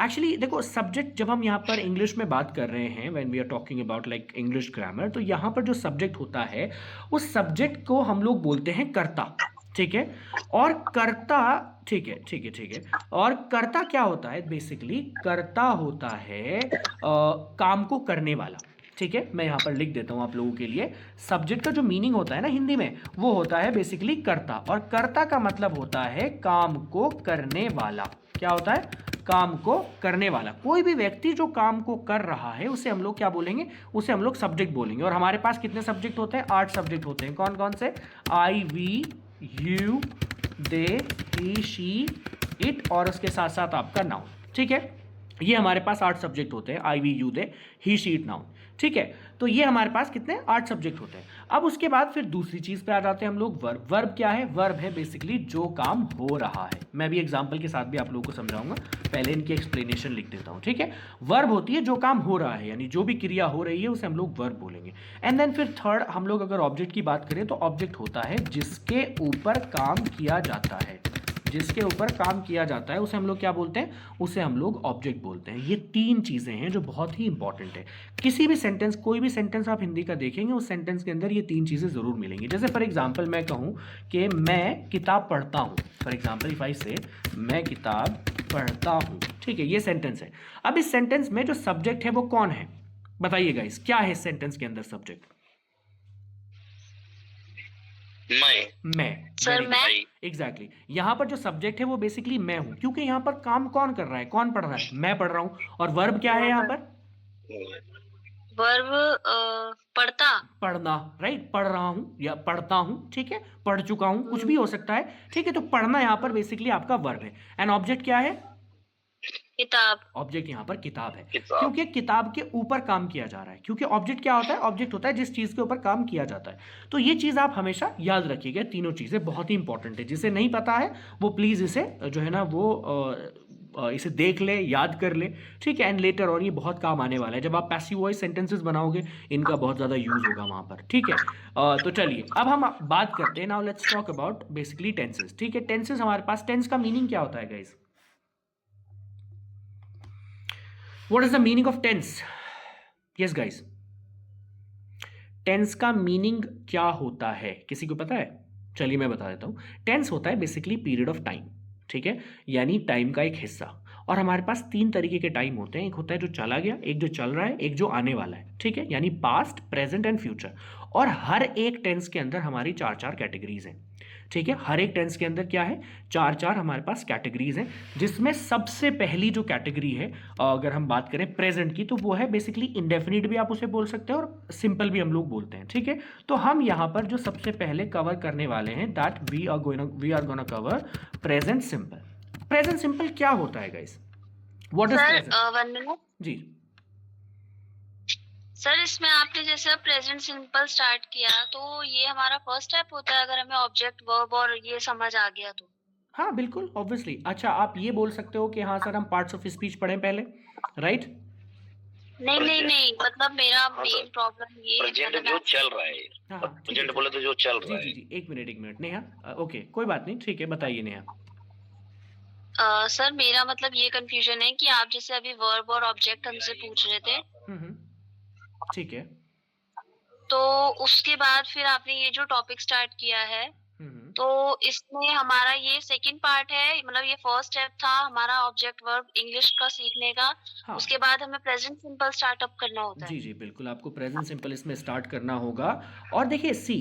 एक्चुअली देखो, सब्जेक्ट जब हम यहाँ पर इंग्लिश में बात कर रहे हैं, when we are talking about like English grammar, तो यहाँ पर जो सब्जेक्ट होता है उस सब्जेक्ट को हम लोग बोलते हैं कर्ता, ठीक है। और कर्ता, ठीक है ठीक है ठीक है, और कर्ता क्या होता है? बेसिकली कर्ता होता है काम को करने वाला, ठीक है। मैं यहाँ पर लिख देता हूँ आप लोगों के लिए। सब्जेक्ट का जो मीनिंग होता है ना हिंदी में, वो होता है बेसिकली कर्ता, और कर्ता का मतलब होता है काम को करने वाला। क्या होता है? काम को करने वाला। कोई भी व्यक्ति जो काम को कर रहा है उसे हम लोग क्या बोलेंगे? उसे हम लोग सब्जेक्ट बोलेंगे। और हमारे पास कितने सब्जेक्ट होते हैं? 8 सब्जेक्ट होते हैं। कौन कौन से? I, we, you, they, he, she, it, और उसके साथ साथ आपका नाउन, ठीक है। ये हमारे पास 8 सब्जेक्ट होते हैं, I, we, you, they, he, she, it, noun, ठीक है। तो ये हमारे पास कितने? 8 सब्जेक्ट होते हैं। अब उसके बाद फिर दूसरी चीज़ पे आ जाते हैं हम लोग, वर्ब। वर्ब क्या है? वर्ब है बेसिकली जो काम हो रहा है। मैं भी एग्जांपल के साथ भी आप लोगों को समझाऊंगा, पहले इनकी एक्सप्लेनेशन लिख देता हूँ, ठीक है। वर्ब होती है जो काम हो रहा है, यानी जो भी क्रिया हो रही है उसे हम लोग वर्ब बोलेंगे। एंड देन फिर थर्ड, हम लोग अगर ऑब्जेक्ट की बात करें तो ऑब्जेक्ट होता है जिसके ऊपर काम किया जाता है। जिसके ऊपर काम किया जाता है उसे हम लोग क्या बोलते हैं? उसे हम लोग ऑब्जेक्ट बोलते हैं। ये 3 चीज़ें हैं जो बहुत ही इंपॉर्टेंट है। किसी भी सेंटेंस, कोई भी सेंटेंस आप हिंदी का देखेंगे, उस सेंटेंस के अंदर ये 3 चीज़ें ज़रूर मिलेंगी। जैसे फॉर एग्जांपल मैं कहूँ कि मैं किताब पढ़ता हूँ, फॉर एग्जांपल इफ आई से मैं किताब पढ़ता हूँ, ठीक है, ये सेंटेंस है। अब इस सेंटेंस में जो सब्जेक्ट है वो कौन है? बताइए गाइस, क्या है इस सेंटेंस के अंदर सब्जेक्ट? मैं। सर मैं। एग्जैक्टली, यहाँ पर जो सब्जेक्ट है वो बेसिकली मैं हूँ, क्योंकि यहाँ पर काम कौन कर रहा है? कौन पढ़ रहा है? मैं पढ़ रहा हूँ। और वर्ब क्या है यहाँ पर? वर्ब पढ़ता, पढ़ना, राइट। पढ़ रहा हूँ या पढ़ता हूँ, ठीक है, पढ़ चुका हूँ, कुछ भी हो सकता है, ठीक है। तो पढ़ना यहाँ पर बेसिकली आपका वर्ब है। एंड ऑब्जेक्ट क्या है? किताब। ऑब्जेक्ट यहाँ पर किताब है, किताब। क्योंकि किताब के ऊपर काम किया जा रहा है। क्योंकि ऑब्जेक्ट क्या होता है? ऑब्जेक्ट होता है जिस चीज़ के ऊपर काम किया जाता है। तो ये चीज़ आप हमेशा याद रखिएगा, तीनों चीज़ें बहुत ही इंपॉर्टेंट है। जिसे नहीं पता है वो प्लीज़ इसे जो है ना वो इसे देख ले, याद कर ले, ठीक है। एंड लेटर और ये बहुत काम आने वाला है जब आप पैसिव वॉइस सेंटेंसेस बनाओगे, इनका बहुत ज़्यादा यूज़ होगा वहाँ पर, ठीक है। तो चलिए अब हम बात करते हैं, now let's talk about basically tenses, ठीक है। टेंसेस हमारे पास, टेंस का मीनिंग क्या होता है guys? What is the meaning of tense? Yes guys, tense का मीनिंग क्या होता है, किसी को पता है? चलिए मैं बता देता हूँ। टेंस होता है बेसिकली पीरियड ऑफ टाइम, ठीक है, यानी टाइम का एक हिस्सा। और हमारे पास 3 तरीके के टाइम होते हैं, एक होता है जो चला गया, एक जो चल रहा है, एक जो आने वाला है, ठीक है, यानी पास्ट, प्रेजेंट एंड फ्यूचर। और हर एक टेंस के अंदर हमारी 4-4 कैटेगरीज हैं, ठीक है। हर एक टेंस के अंदर क्या है? 4-4 हमारे पास कैटेगरीज हैं, जिसमें सबसे पहली जो कैटेगरी है अगर हम बात करें प्रेजेंट की, तो वो है बेसिकली इंडेफिनिट भी आप उसे बोल सकते हैं और सिंपल भी हम लोग बोलते हैं, ठीक है। तो हम यहाँ पर जो सबसे पहले कवर करने वाले हैं, that we are gonna cover present simple. Present simple क्या होता है guys? What is present? 1 minute जी सर, इसमें आपने जैसे प्रेजेंट सिंपल स्टार्ट किया, तो ये हमारा फर्स्ट स्टेप होता है अगर हमें ऑब्जेक्ट, वर्ब और ये समझ आ गया तो? हाँ बिल्कुल, ऑब्वियसली। अच्छा, आप ये बोल सकते हो कि हाँ सर हम पार्ट्स ऑफ स्पीच पढ़ें पहले, राइट? नहीं, मतलब मेरा हाँ, मेन प्रॉब्लम ये प्रेजेंट जो चल रहा है, हाँ हाँ, ठीक प्रेजेंट है। बोले तो जो चल रहा जी है। जी जी, एक मिनट नेहा, ओके कोई बात नहीं, ठीक है, बताइए नेहा। सर मेरा मतलब ये कंफ्यूजन है कि आप जैसे अभी वर्ब और ऑब्जेक्ट हमसे पूछ रहे थे, ठीक है। तो उसके बाद फिर आपने ये जो टॉपिक स्टार्ट किया है, तो इसमें हमारा ये सेकंड पार्ट है, मतलब ये फर्स्ट स्टेप था हमारा ऑब्जेक्ट वर्ब इंग्लिश का सीखने का। हाँ। उसके बाद हमें प्रेजेंट सिंपल स्टार्टअप करना होता है। जी जी बिल्कुल, आपको प्रेजेंट सिंपल इसमें स्टार्ट करना होगा। और देखिए सी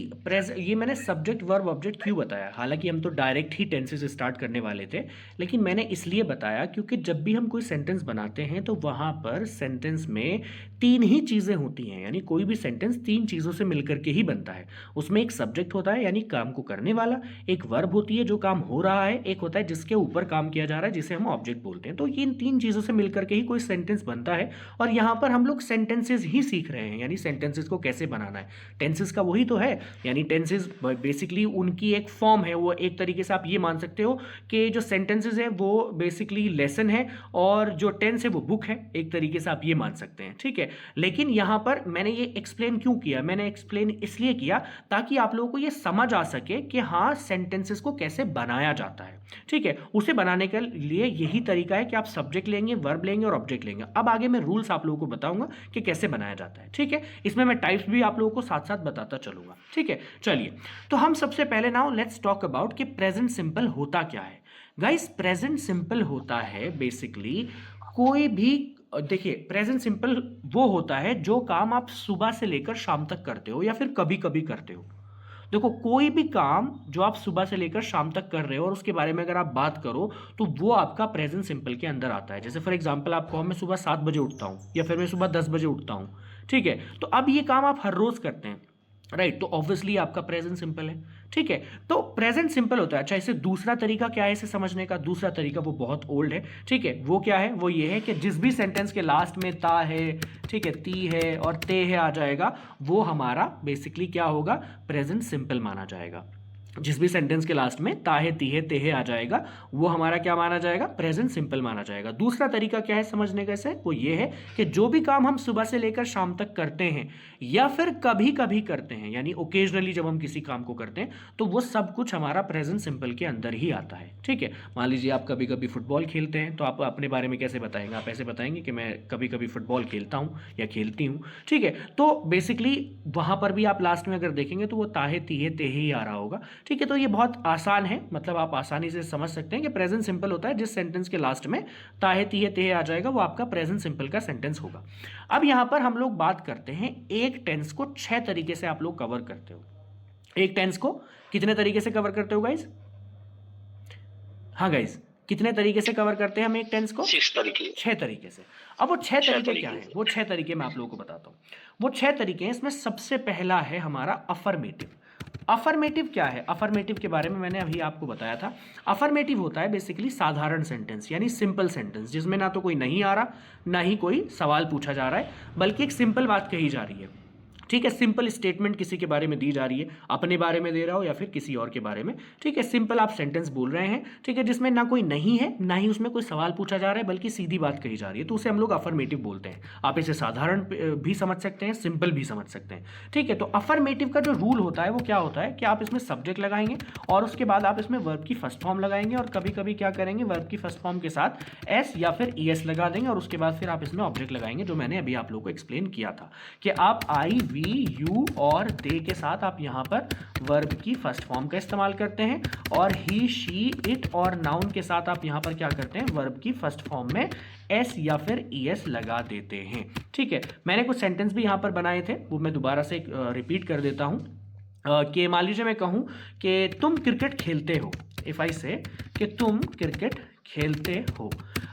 ये मैंने सब्जेक्ट वर्ब ऑब्जेक्ट क्यों बताया, हालांकि हम तो डायरेक्ट ही टेंसेस स्टार्ट करने वाले थे, लेकिन मैंने इसलिए बताया क्योंकि जब भी हम कोई सेंटेंस बनाते हैं तो वहाँ पर सेंटेंस में 3 ही चीज़ें होती हैं, यानी कोई भी सेंटेंस 3 चीज़ों से मिलकर के ही बनता है। उसमें एक सब्जेक्ट होता है यानी काम को करने वाला, एक वर्ब होती है जो काम हो रहा है, एक होता है जिसके ऊपर काम किया जा रहा है जिसे हम ऑब्जेक्ट बोलते हैं। तो इन 3 चीज़ों से मिलकर के ही कोई सेंटेंस बनता है। और यहाँ पर हम लोग सेंटेंसेस ही सीख रहे हैं, यानी सेंटेंसेस को कैसे बनाना है। टेंसेस का वही तो है, यानी टेंसेस बेसिकली उनकी एक फॉर्म है। वो एक तरीके से आप ये मान सकते हो कि जो सेंटेंसेस है वो बेसिकली लेसन है और जो टेंस है वो बुक है, एक तरीके से आप ये मान सकते हैं, ठीक है। लेकिन यहाँ पर मैंने ये एक्सप्लेन क्यों किया? मैंने एक्सप्लेन इसलिए किया ताकि आप लोगों को ये समझ आ सके कि हाँ सेंटेंसेस को कैसे बनाया जाता है, ठीक है। उसे बनाने के लिए यही तरीका है कि आप सब्जेक्ट लेंगे, वर्ब लेंगे और ऑब्जेक्ट लेंगे। अब आगे मैं रूल्स आप लोगों को बताऊंगा कि कैसे बनाया जाता है, ठीक है। इसमें मैं टाइप्स भी आप लोगों को साथ साथ बताता चलूंगा, ठीक है। चलिए तो हम सबसे पहले नाउ लेट्स टॉक अबाउट कि प्रेजेंट सिंपल होता क्या है। गाइस प्रेजेंट सिंपल होता है बेसिकली कोई भी, देखिए प्रेजेंट सिंपल वो होता है जो काम आप सुबह से लेकर शाम तक करते हो या फिर कभी कभी करते हो। देखो कोई भी काम जो आप सुबह से लेकर शाम तक कर रहे हो और उसके बारे में अगर आप बात करो तो वो आपका प्रेजेंट सिंपल के अंदर आता है। जैसे फॉर एग्जांपल आप कहो मैं सुबह 7 बजे उठता हूँ या फिर मैं सुबह 10 बजे उठता हूँ, ठीक है। तो अब ये काम आप हर रोज करते हैं, राइट, तो ऑब्वियसली आपका प्रेजेंट सिंपल है, ठीक है। तो प्रेजेंट सिंपल होता है। अच्छा इसे दूसरा तरीका क्या है इसे समझने का? दूसरा तरीका वो बहुत ओल्ड है, ठीक है। वो क्या है? वो ये है कि जिस भी सेंटेंस के लास्ट में ता है, ठीक है, ती है और ते है आ जाएगा, वो हमारा बेसिकली क्या होगा? प्रेजेंट सिंपल माना जाएगा। जिस भी सेंटेंस के लास्ट में ता है, ती है, ते है आ जाएगा, वो हमारा क्या माना जाएगा? प्रेजेंट सिंपल माना जाएगा। दूसरा तरीका क्या है समझने का इसे? वो ये है कि जो भी काम हम सुबह से लेकर शाम तक करते हैं या फिर कभी कभी करते हैं, यानी ओकेजनली जब हम किसी काम को करते हैं, तो वो सब कुछ हमारा प्रेजेंट सिंपल के अंदर ही आता है, ठीक है। मान लीजिए आप कभी कभी फुटबॉल खेलते हैं, तो आप अपने बारे में कैसे बताएंगे? आप ऐसे बताएंगे कि मैं कभी कभी फुटबॉल खेलता हूँ या खेलती हूँ, ठीक है। तो बेसिकली वहाँ पर भी आप लास्ट में अगर देखेंगे तो वो ताहे, तीहे, ते ही आ रहा होगा, ठीक है। तो ये बहुत आसान है, मतलब आप आसानी से समझ सकते हैं कि प्रेजेंट सिंपल होता है जिस सेंटेंस के लास्ट में ताहे, तीहे, तेहे आ जाएगा, वो आपका प्रेजेंट सिंपल का सेंटेंस होगा। अब यहां पर हम लोग बात करते हैं एक टेंस को 6 तरीके से आप लोग कवर करते हो। एक टेंस को कितने तरीके से कवर करते हो गाइस? हाँ गाइस, कितने तरीके से कवर करते हैं हम एक टेंस को? 6 तरीके। 6 तरीके से। अब वो 6 तरीके क्या है? वो 6 तरीके मैं आप लोगों को बताता हूं। वो 6 तरीके हैं, इसमें सबसे पहला है हमारा अफर्मेटिव। अफर्मेटिव क्या है? अफर्मेटिव के बारे में मैंने अभी आपको बताया था। अफर्मेटिव होता है बेसिकली साधारण सेंटेंस, यानी सिंपल सेंटेंस, जिसमें ना तो कोई नहीं आ रहा, ना ही कोई सवाल पूछा जा रहा है, बल्कि एक सिंपल बात कही जा रही है। ठीक है, सिंपल स्टेटमेंट किसी के बारे में दी जा रही है, अपने बारे में दे रहा हो या फिर किसी और के बारे में। ठीक है, सिंपल आप सेंटेंस बोल रहे हैं, ठीक है, जिसमें ना कोई नहीं है, ना ही उसमें कोई सवाल पूछा जा रहा है, बल्कि सीधी बात कही जा रही है, तो उसे हम लोग अफर्मेटिव बोलते हैं। आप इसे साधारण भी समझ सकते हैं, सिंपल भी समझ सकते हैं। ठीक है, तो अफर्मेटिव का जो रूल होता है वो क्या होता है कि आप इसमें सब्जेक्ट लगाएंगे और उसके बाद आप इसमें वर्ब की फर्स्ट फॉर्म लगाएंगे, और कभी कभी क्या करेंगे, वर्ब की फर्स्ट फॉर्म के साथ एस या फिर ईएस लगा देंगे, और उसके बाद फिर आप इसमें ऑब्जेक्ट लगाएंगे, जो मैंने अभी आप लोगों को एक्सप्लेन किया था कि आप आई, वी, यू और दे के साथ आप यहाँ पर वर्ब की फर्स्ट फॉर्म का इस्तेमाल करते हैं, और ही, शी, इट और नाउन के साथ आप यहाँ पर क्या करते हैं, वर्ब की फर्स्ट फॉर्म में एस या फिर ईएस लगा देते हैं। ठीक है, मैंने कुछ सेंटेंस भी यहाँ पर बनाए थे, वो मैं दोबारा से रिपीट कर देता हूँ कि मान लीजिए मैं कहूँ कि तुम क्रिकेट खेलते हो, इफ़ आई से कि तुम क्रिकेट खेलते हो।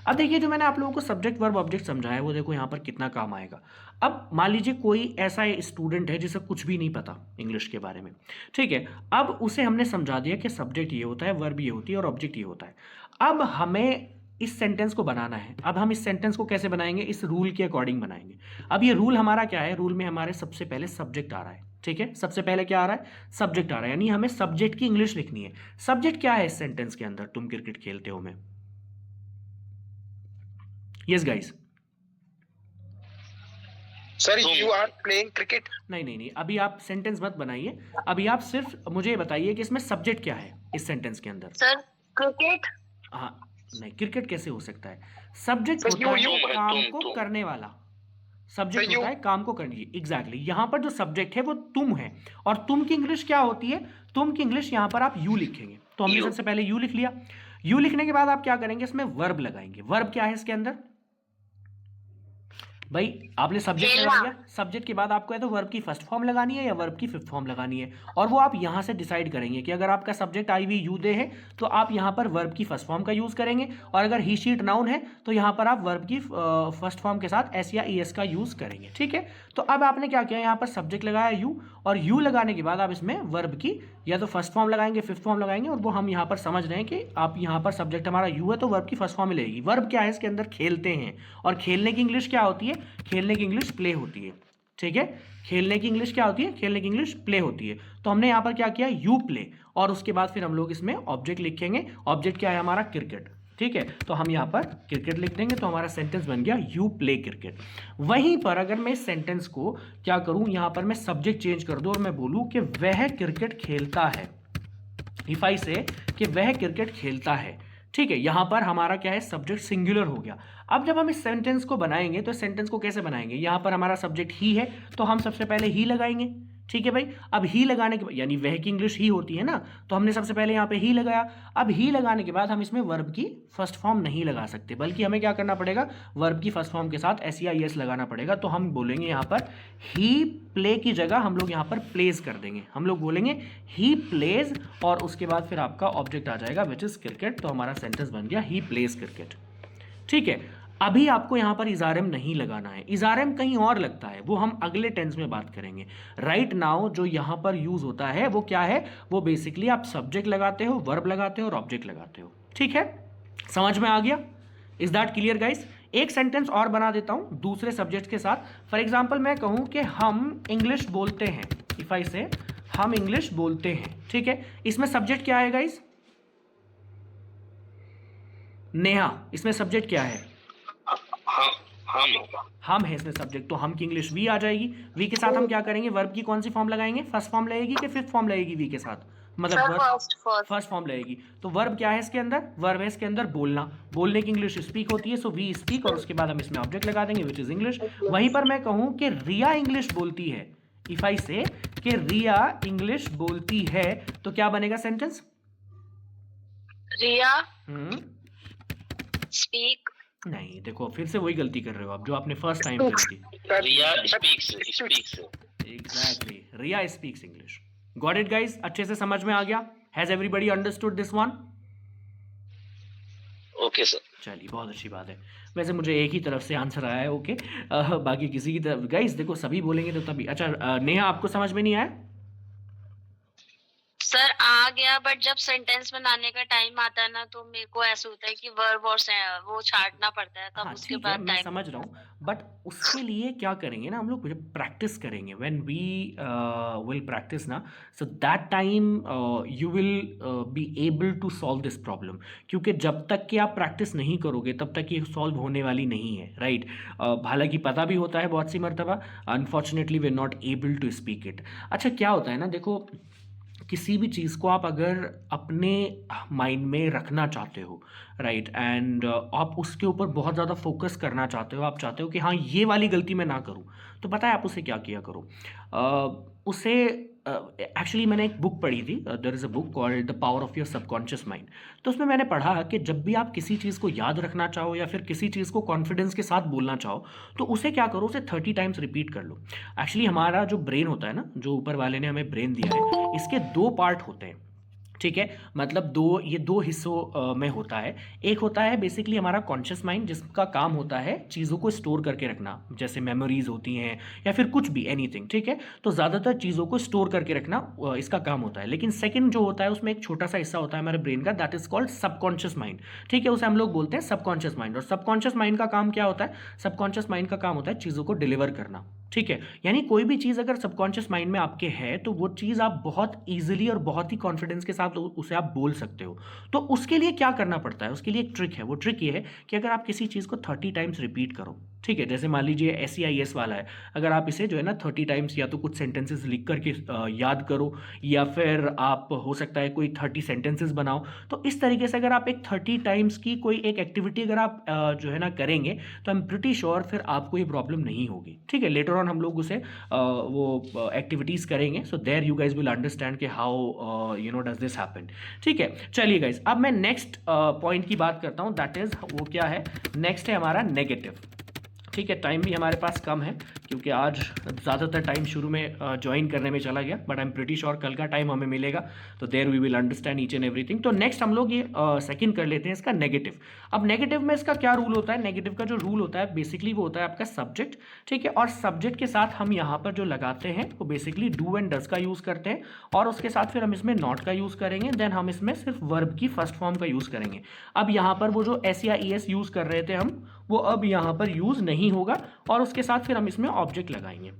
अब देखिए, जो मैंने आप लोगों को सब्जेक्ट वर्ब ऑब्जेक्ट समझाया है वो देखो यहाँ पर कितना काम आएगा। अब मान लीजिए कोई ऐसा स्टूडेंट है जिसे कुछ भी नहीं पता इंग्लिश के बारे में, ठीक है, अब उसे हमने समझा दिया कि सब्जेक्ट ये होता है, वर्ब ये होती है और ऑब्जेक्ट ये होता है। अब हमें इस सेंटेंस को बनाना है। अब हम इस सेंटेंस को कैसे बनाएंगे, इस रूल के अकॉर्डिंग बनाएंगे। अब ये रूल हमारा क्या है, रूल में हमारे सबसे पहले सब्जेक्ट आ रहा है। ठीक है, सबसे पहले क्या आ रहा है, सब्जेक्ट आ रहा है, यानी हमें सब्जेक्ट की इंग्लिश लिखनी है। सब्जेक्ट क्या है इस सेंटेंस के अंदर, तुम क्रिकेट खेलते हो में? Yes guys. Sir you are playing cricket. नहीं, अभी आप सेंटेंस मत बनाइए, अभी आप सिर्फ मुझे बताइए कि इसमें सब्जेक्ट क्या है इस सेंटेंस के अंदर। Sir cricket. हाँ, नहीं, क्रिकेट कैसे हो सकता है? सब्जेक्ट होता है काम को करने वाला, सब्जेक्ट होता है काम को करने की। एग्जैक्टली, यहाँ पर जो सब्जेक्ट है वो तुम है, और तुम की इंग्लिश क्या होती है, तुम की इंग्लिश यहाँ पर आप यू लिखेंगे। तो हमने सबसे पहले यू लिख लिया। यू लिखने के बाद आप क्या करेंगे, इसमें वर्ब लगाएंगे। वर्ब क्या है इसके अंदर भाई, आपने सब्जेक्ट लगा दिया, सब्जेक्ट के बाद आपको है तो वर्ब की फर्स्ट फॉर्म लगानी है या वर्ब की फिफ्थ फॉर्म लगानी है, और वो आप यहाँ से डिसाइड करेंगे कि अगर आपका सब्जेक्ट आई, वी, यू, दे है तो आप यहाँ पर वर्ब की फर्स्ट फॉर्म का यूज़ करेंगे, और अगर ही, शी, इट, नाउन है तो यहाँ पर आप वर्ब की फर्स्ट फॉर्म के साथ एस या ईएस का यूज़ करेंगे। ठीक है, तो अब आपने क्या किया, यहाँ पर सब्जेक्ट लगाया यू, और यू लगाने के बाद आप इसमें वर्ब की या तो फर्स्ट फॉर्म लगाएंगे, फिफ्थ फॉर्म लगाएंगे, और वो हम यहाँ पर समझ रहे हैं कि आप यहाँ पर सब्जेक्ट हमारा यू है तो वर्ब की फर्स्ट फॉर्म मिलेगी। वर्ब क्या है इसके अंदर, खेलते हैं, और खेलने की इंग्लिश क्या होती है, खेलने की इंग्लिश प्ले होती है। ठीक है, खेलने की इंग्लिश क्या होती है, खेलने की इंग्लिश प्ले होती है। तो हमने यहाँ पर क्या किया, यू प्ले, और उसके बाद फिर हम लोग इसमें ऑब्जेक्ट लिखेंगे। ऑब्जेक्ट क्या है हमारा, क्रिकेट। ठीक है, तो हम यहाँ पर क्रिकेट लिख देंगे, तो हमारा सेंटेंस बन गया यू प्ले क्रिकेट। वहीं पर अगर मैं इस सेंटेंस को क्या करूँ, यहाँ पर मैं सब्जेक्ट चेंज कर दूँ और मैं बोलूँ कि वह क्रिकेट खेलता है, इफ आई से कि वह क्रिकेट खेलता है। ठीक है, यहाँ पर हमारा क्या है, सब्जेक्ट सिंगुलर हो गया। अब जब हम इस सेंटेंस को बनाएंगे तो सेंटेंस को कैसे बनाएंगे, यहाँ पर हमारा सब्जेक्ट ही है तो हम सबसे पहले ही लगाएंगे। ठीक है भाई, अब ही लगाने के बाद, यानी वह की इंग्लिश ही होती है ना, तो हमने सबसे पहले यहाँ पे ही लगाया। अब ही लगाने के बाद हम इसमें वर्ब की फर्स्ट फॉर्म नहीं लगा सकते, बल्कि हमें क्या करना पड़ेगा, वर्ब की फर्स्ट फॉर्म के साथ एस या ईएस लगाना पड़ेगा। तो हम बोलेंगे यहाँ पर ही प्ले की जगह हम लोग यहाँ पर प्लेज कर देंगे, हम लोग बोलेंगे ही प्लेज, और उसके बाद फिर आपका ऑब्जेक्ट आ जाएगा विच इज क्रिकेट। तो हमारा सेंटेंस बन गया ही प्लेज क्रिकेट। ठीक है, अभी आपको यहाँ पर इजारम नहीं लगाना है, इजारम कहीं और लगता है, वो हम अगले टेंस में बात करेंगे। राइट नाउ जो यहाँ पर यूज होता है वो क्या है, वो बेसिकली आप सब्जेक्ट लगाते हो, वर्ब लगाते हो और ऑब्जेक्ट लगाते हो। ठीक है, समझ में आ गया? Is that clear guys? एक सेंटेंस और बना देता हूँ दूसरे सब्जेक्ट के साथ। फॉर एग्जाम्पल मैं कहूँ कि हम इंग्लिश बोलते हैं, इफ आई से हम इंग्लिश बोलते हैं। ठीक है, इसमें सब्जेक्ट क्या है गाइस, नेहा, इसमें सब्जेक्ट क्या है, हम है इसमें सब्जेक्ट, तो हम की इंग्लिश वी आ जाएगी। वी के साथ हम क्या करेंगे, वर्ब की कौन सी फॉर्म लगाएंगे, फर्स्ट फॉर्म लगेगी कि फिफ्थ फॉर्म लगेगी वी के साथ, मतलब वर्ब फर्स्ट फॉर्म लगेगी। तो वर्ब क्या है इसके अंदर, वर्ब है इसके अंदर बोलना, बोलने की इंग्लिश स्पीक होती है, सो वी स्पीक, और उसके बाद हम इसमें ऑब्जेक्ट लगा देंगे विच इज इंग्लिश। वहीं पर मैं कहूँ कि रिया इंग्लिश बोलती है, इफ आई से कि रिया इंग्लिश बोलती है, तो क्या बनेगा सेंटेंस, रिया स्पीक। नहीं, देखो फिर से वही गलती कर रहे हो आप जो आपने फर्स्ट टाइम करी थी। Riya speaks. Exactly, Riya speaks English. Got it guys, अच्छे से समझ में आ गया? Has everybody understood this one? Okay sir. चलिए, बहुत अच्छी बात है। वैसे मुझे एक ही तरफ से आंसर आया है, ओके, बाकी किसी की तरफ गाइस देखो सभी बोलेंगे तो तभी। अच्छा नेहा, आपको समझ में नहीं आया? सर आ गया, बट जब सेंटेंस बनाने का टाइम आता है ना तो मेरे को ऐसा होता है कि वर्ब और वो छांटना पड़ता है, तब हाँ उसके ठीक है, बाद मैं टाइम। समझ रहा हूँ, बट उसके लिए क्या करेंगे ना हम लोग, प्रैक्टिस करेंगे व्हेन वी विल प्रैक्टिस ना, so that time you will be able to solve this problem, क्योंकि जब तक कि आप प्रैक्टिस नहीं करोगे तब तक ये सॉल्व होने वाली नहीं है, राइट। हालांकि पता भी होता है बहुत सी मर्तबा, unfortunately we are not able to speak it. अच्छा क्या होता है ना, देखो किसी भी चीज़ को आप अगर अपने माइंड में रखना चाहते हो, राइट, एंड आप उसके ऊपर बहुत ज़्यादा फोकस करना चाहते हो, आप चाहते हो कि हाँ ये वाली गलती मैं ना करूँ, तो पता है आप उसे क्या किया करो, उसे एक्चुअली मैंने एक बुक पढ़ी थी, there is a book called the power of your subconscious mind. तो उसमें मैंने पढ़ा कि जब भी आप किसी चीज़ को याद रखना चाहो या फिर किसी चीज़ को कॉन्फिडेंस के साथ बोलना चाहो, तो उसे क्या करो, उसे 30 टाइम्स रिपीट कर लो। एक्चुअली हमारा जो ब्रेन होता है ना, जो ऊपर वाले ने हमें ब्रेन दिया है, इसके 2 पार्ट होते हैं, ठीक है, मतलब ये दो हिस्सों में होता है। एक होता है बेसिकली हमारा कॉन्शियस माइंड, जिसका काम होता है चीज़ों को स्टोर करके रखना, जैसे मेमोरीज होती हैं या फिर कुछ भी एनीथिंग, ठीक है, तो ज़्यादातर चीज़ों को स्टोर करके रखना इसका काम होता है। लेकिन सेकंड जो होता है उसमें एक छोटा सा हिस्सा होता है हमारे ब्रेन का, that is called subconscious mind, ठीक है, उसे हम लोग बोलते हैं सबकॉन्शियस माइंड। और सबकॉन्शियस माइंड का काम क्या होता है, सबकॉन्शियस माइंड का काम होता है चीज़ों को डिलीवर करना, ठीक है, यानी कोई भी चीज़ अगर सबकॉन्शियस माइंड में आपके है तो वो चीज़ आप बहुत ईजिली और बहुत ही कॉन्फिडेंस के साथ उसे आप बोल सकते हो। तो उसके लिए क्या करना पड़ता है, उसके लिए एक ट्रिक है, वो ट्रिक ये है कि अगर आप किसी चीज़ को 30 टाइम्स रिपीट करो, ठीक है, जैसे मान लीजिए SEIS वाला है, अगर आप इसे जो है ना 30 टाइम्स या तो कुछ सेंटेंसेस लिख करके याद करो, या फिर आप हो सकता है कोई 30 सेंटेंसेस बनाओ, तो इस तरीके से अगर आप एक 30 टाइम्स की कोई एक एक्टिविटी अगर आप जो है ना करेंगे, तो आई एम प्रिटी श्योर फिर आपको ये प्रॉब्लम नहीं होगी, ठीक है। लेटर ऑन हम लोग उसे वो एक्टिविटीज़ करेंगे, so there you guys will understand कि how you know does this happen, ठीक है। चलिए गाइज, अब मैं नेक्स्ट पॉइंट की बात करता हूँ, दैट इज वो क्या है, नेक्स्ट है हमारा नेगेटिव, ठीक है। टाइम भी हमारे पास कम है क्योंकि आज ज़्यादातर टाइम शुरू में ज्वाइन करने में चला गया, but I am pretty sure कल का टाइम हमें मिलेगा, तो there we will understand each and everything. तो नेक्स्ट हम लोग ये सेकंड कर लेते हैं इसका नेगेटिव। अब नेगेटिव में इसका क्या रूल होता है, नेगेटिव का जो रूल होता है बेसिकली वो होता है आपका सब्जेक्ट, ठीक है, और सब्जेक्ट के साथ हम यहाँ पर जो लगाते हैं वो बेसिकली डू एंड डज का यूज़ करते हैं, और उसके साथ फिर हम इसमें नॉट का यूज़ करेंगे, देन हम इसमें सिर्फ वर्ब की फर्स्ट फॉर्म का यूज़ करेंगे। अब यहाँ पर वो जो S या ES यूज़ कर रहे थे हम, वो अब यहाँ पर यूज़ नहीं होगा, और उसके साथ फिर हम इसमें ऑब्जेक्ट लगाएंगे,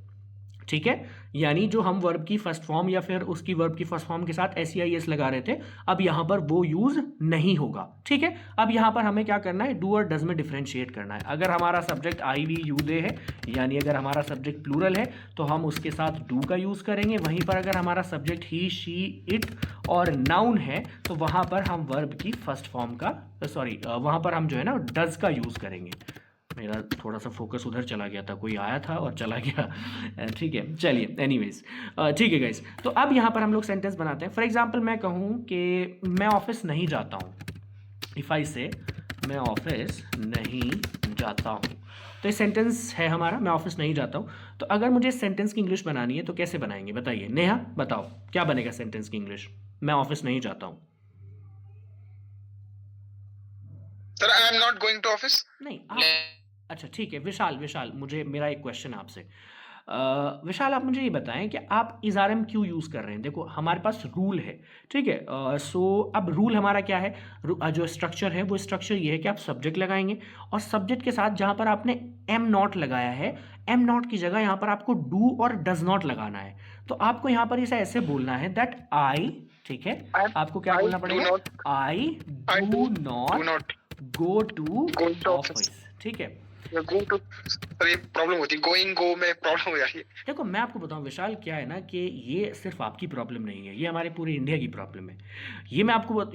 ठीक है। यानी जो हम वर्ब की फर्स्ट फॉर्म या फिर उसकी वर्ब की फर्स्ट फॉर्म के साथ SEIS लगा रहे थे, अब यहाँ पर वो यूज़ नहीं होगा, ठीक है। अब यहाँ पर हमें क्या करना है, डू और डज में डिफ्रेंशिएट करना है। अगर हमारा subject I V U they है, यानी अगर हमारा सब्जेक्ट प्लूरल है तो हम उसके साथ डू का यूज़ करेंगे, वहीं पर अगर हमारा सब्जेक्ट ही शी इट और नाउन है तो वहाँ पर हम वर्ब की फर्स्ट फॉर्म का वहाँ पर हम जो है ना डज का यूज़ करेंगे। मेरा थोड़ा सा फोकस उधर चला गया था, कोई आया था और चला गया, ठीक है। चलिए एनीवेज, ठीक है गाइस, तो अब यहाँ पर हम लोग सेंटेंस बनाते हैं। फॉर एग्जांपल मैं कहूँ कि मैं ऑफिस नहीं जाता हूँ, इफ़ आई से मैं ऑफिस नहीं जाता हूँ, तो ये सेंटेंस है हमारा, मैं ऑफिस नहीं जाता हूँ। तो अगर मुझे इस सेंटेंस की इंग्लिश बनानी है तो कैसे बनाएंगे, बताइए नेहा, बताओ क्या बनेगा सेंटेंस की इंग्लिश, मैं ऑफिस नहीं जाता हूँ। Sir I am not going to office. नहीं अच्छा ठीक है, विशाल मुझे मेरा एक क्वेश्चन है आपसे। विशाल आप मुझे ये बताएं कि आप इज़ारम क्यों यूज़ कर रहे हैं। देखो हमारे पास रूल है, ठीक है, सो अब रूल हमारा क्या है, जो स्ट्रक्चर है वो स्ट्रक्चर ये है कि आप सब्जेक्ट लगाएंगे, और सब्जेक्ट के साथ जहाँ पर आपने एम नॉट लगाया है, एम नॉट की जगह यहाँ पर आपको डू और डज नॉट लगाना है। तो आपको यहाँ पर इसे ऐसे बोलना है दैट आई, ठीक है, आपको क्या बोलना पड़ेगा, I do not go to office, ठीक है। प्रॉब्लम होती है, गोइंग गो में प्रॉब्लम हो जाती है। देखो मैं आपको बताऊं विशाल, क्या है ना कि ये सिर्फ आपकी प्रॉब्लम नहीं है, ये हमारे पूरे इंडिया की प्रॉब्लम है। ये मैं आपको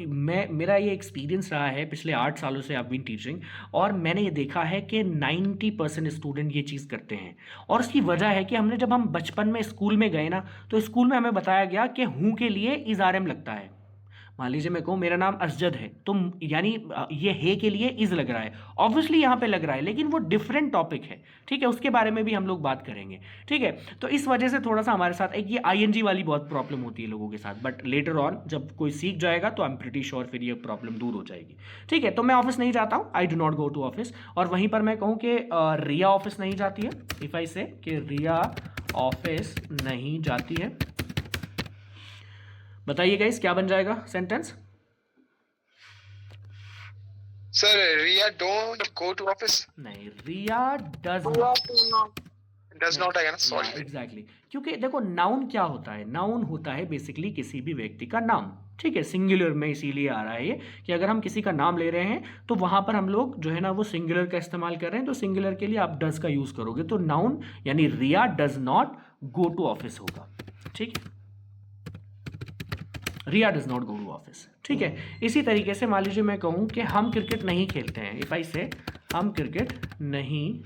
मेरा ये एक्सपीरियंस रहा है पिछले 8 सालों से, आई हैव बीन टीचिंग, और मैंने ये देखा है कि 90% स्टूडेंट ये चीज़ करते हैं। और उसकी वजह है कि जब हम बचपन में स्कूल में गए ना, तो स्कूल में हमें बताया गया कि हूँ के लिए इज़ारम लगता है। मान लीजिए मैं कहूँ मेरा नाम असजद है, तो यानी ये है के लिए इज़ लग रहा है, ऑब्वियसली यहाँ पे लग रहा है, लेकिन वो डिफरेंट टॉपिक है, ठीक है, उसके बारे में भी हम लोग बात करेंगे, ठीक है। तो इस वजह से थोड़ा सा हमारे साथ एक ये ING वाली बहुत प्रॉब्लम होती है लोगों के साथ, बट लेटर ऑन जब कोई सीख जाएगा तो आई एम प्रिटी श्योर फिर ये प्रॉब्लम दूर हो जाएगी, ठीक है। तो मैं ऑफिस नहीं जाता हूँ, I do not go to office, और वहीं पर मैं कहूँ कि रिया ऑफिस नहीं जाती है, इफ़ आई से कि रिया ऑफिस नहीं जाती है। बताइए गाइस क्या बन जाएगा sentence? Sir Riya don't go to office. नहीं, रिया डज नॉट आएगा ना, सॉरी। एग्जैक्टली, क्योंकि देखो नाउन क्या होता है, नाउन होता है बेसिकली किसी भी व्यक्ति का नाम, ठीक है, सिंगुलर में इसीलिए आ रहा है ये कि अगर हम किसी का नाम ले रहे हैं तो वहां पर हम लोग जो है ना वो सिंगुलर का इस्तेमाल कर रहे हैं, तो सिंगुलर के लिए आप डज का यूज करोगे, तो नाउन यानी Riya does not go to office होगा, ठीक है, Riya does not go to office, ठीक है। इसी तरीके से मान लीजिए मैं कहूं कि हम क्रिकेट नहीं खेलते हैं, इफ आई से हम क्रिकेट नहीं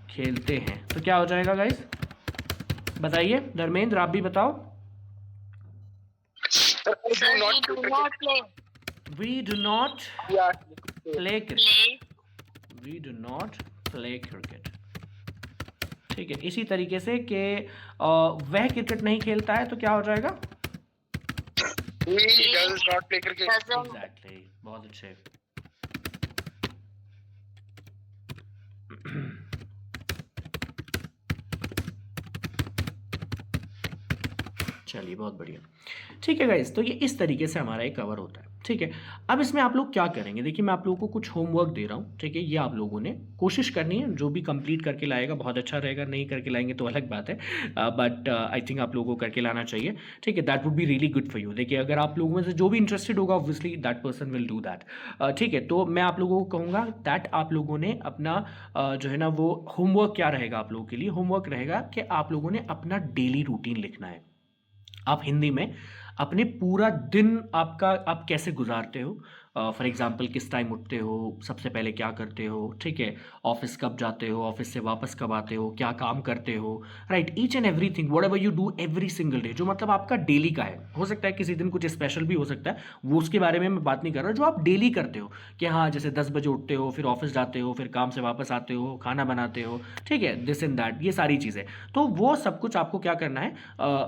खेलते हैं, तो क्या हो जाएगा गाइस? बताइए, धर्मेंद्र आप भी बताओ। We do not play cricket. We do not play cricket. ठीक है, इसी तरीके से कि वह क्रिकेट नहीं खेलता है, तो क्या हो जाएगा? He does not play cricket. Exactly. बहुत अच्छे। चलिए बहुत बढ़िया, ठीक है गाइस, तो ये इस तरीके से हमारा एक कवर होता है, ठीक है। अब इसमें आप लोग क्या करेंगे, देखिए मैं आप लोगों को कुछ होमवर्क दे रहा हूँ, ठीक है, ये आप लोगों ने कोशिश करनी है, जो भी कंप्लीट करके लाएगा बहुत अच्छा रहेगा, नहीं करके लाएंगे तो अलग बात है, बट आई थिंक आप लोगों को करके लाना चाहिए, ठीक है, that would be really good for you. देखिए अगर आप लोगों में से जो भी इंटरेस्टेड होगा obviously that person will do that, ठीक है। तो मैं आप लोगों को कहूँगा दैट आप लोगों ने अपना जो है ना वो होमवर्क क्या रहेगा आप लोगों के लिए, होमवर्क रहेगा कि आप लोगों ने अपना डेली रूटीन लिखना है। आप हिंदी में अपने पूरा दिन आपका आप कैसे गुजारते हो, फॉर एग्जांपल किस टाइम उठते हो, सबसे पहले क्या करते हो, ठीक है, ऑफिस कब जाते हो, ऑफिस से वापस कब आते हो, क्या काम करते हो, right, each and everything whatever you do every single day, जो मतलब आपका डेली का है, हो सकता है किसी दिन कुछ स्पेशल भी हो सकता है, वो उसके बारे में मैं बात नहीं कर रहा, जो आप डेली करते हो कि हाँ जैसे 10 बजे उठते हो, फिर ऑफिस जाते हो, फिर काम से वापस आते हो, खाना बनाते हो, ठीक है, दिस एंड दैट, ये सारी चीज़ें, तो वो सब कुछ आपको क्या करना है,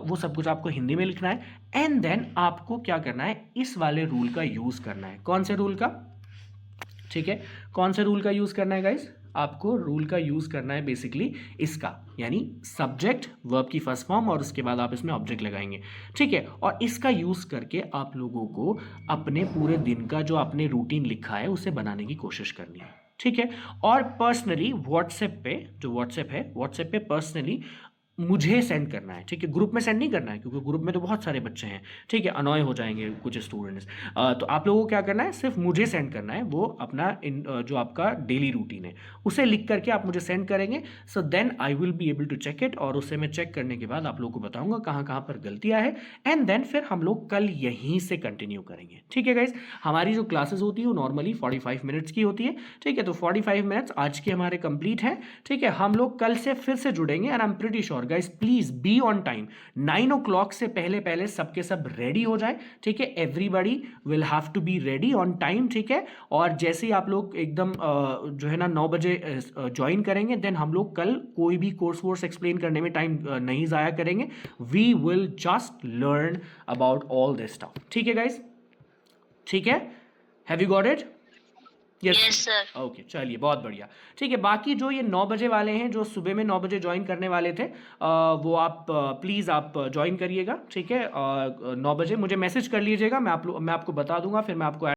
वो सब कुछ आपको हिंदी में लिखना है, एंड देन आपको क्या करना है, इस वाले रूल का यूज़ करना है। कौन से रूल का? ठीक है, कौन से रूल का यूज़ करना है गाइस? आपको रूल का यूज़ करना है बेसिकली इसका, यानी सब्जेक्ट वर्ब की फर्स्ट फॉर्म और उसके बाद आप इसमें ऑब्जेक्ट लगाएंगे, ठीक है, और इसका यूज़ करके आप लोगों को अपने पूरे दिन का जो आपने रूटीन लिखा है उसे बनाने की कोशिश करनी है, ठीक है। और पर्सनली व्हाट्सएप पे, जो व्हाट्सएप है, व्हाट्सएप पे पर्सनली मुझे सेंड करना है, ठीक है, ग्रुप में सेंड नहीं करना है क्योंकि ग्रुप में तो बहुत सारे बच्चे हैं, ठीक है, अनॉय हो जाएंगे कुछ स्टूडेंट्स, तो आप लोगों को क्या करना है, सिर्फ मुझे सेंड करना है वो अपना जो आपका डेली रूटीन है उसे लिख करके आप मुझे सेंड करेंगे, so then I will be able to check it, और उसे मैं चेक करने के बाद आप लोगों को बताऊंगा कहाँ कहाँ पर गलतियाँ है, एंड देन फिर हम लोग कल यहीं से कंटिन्यू करेंगे, ठीक है गाइज। हमारी जो क्लासेस होती है वो नॉर्मली 45 मिनट्स की होती है, ठीक है, तो 45 मिनट्स आज के हमारे कंप्लीट हैं, ठीक है, हम लोग कल से फिर से जुड़ेंगे, and I am pretty sure guys please be on time, 9 o'clock से पहले पहले सबके सब रेडी हो जाए, ठीक है, everybody will have to be ready on time, ठीक है, और जैसे ही आप लोग एकदम जो है ना 9 बजे ज्वाइन करेंगे, देन हम लोग कल कोई भी कोर्स वोर्स एक्सप्लेन करने में टाइम नहीं ज़ाया करेंगे, we will just learn about all this stuff, ठीक है गाइज, ठीक है, have you got it? Yes sir. Okay, चलिए बहुत बढ़िया, ठीक है। बाकी जो ये 9 बजे वाले हैं जो सुबह में 9 बजे ज्वाइन करने वाले थे, वो आप प्लीज़ आप ज्वाइन करिएगा, ठीक है, 9 बजे मुझे मैसेज कर लीजिएगा, मैं आपको बता दूंगा, फिर मैं आपको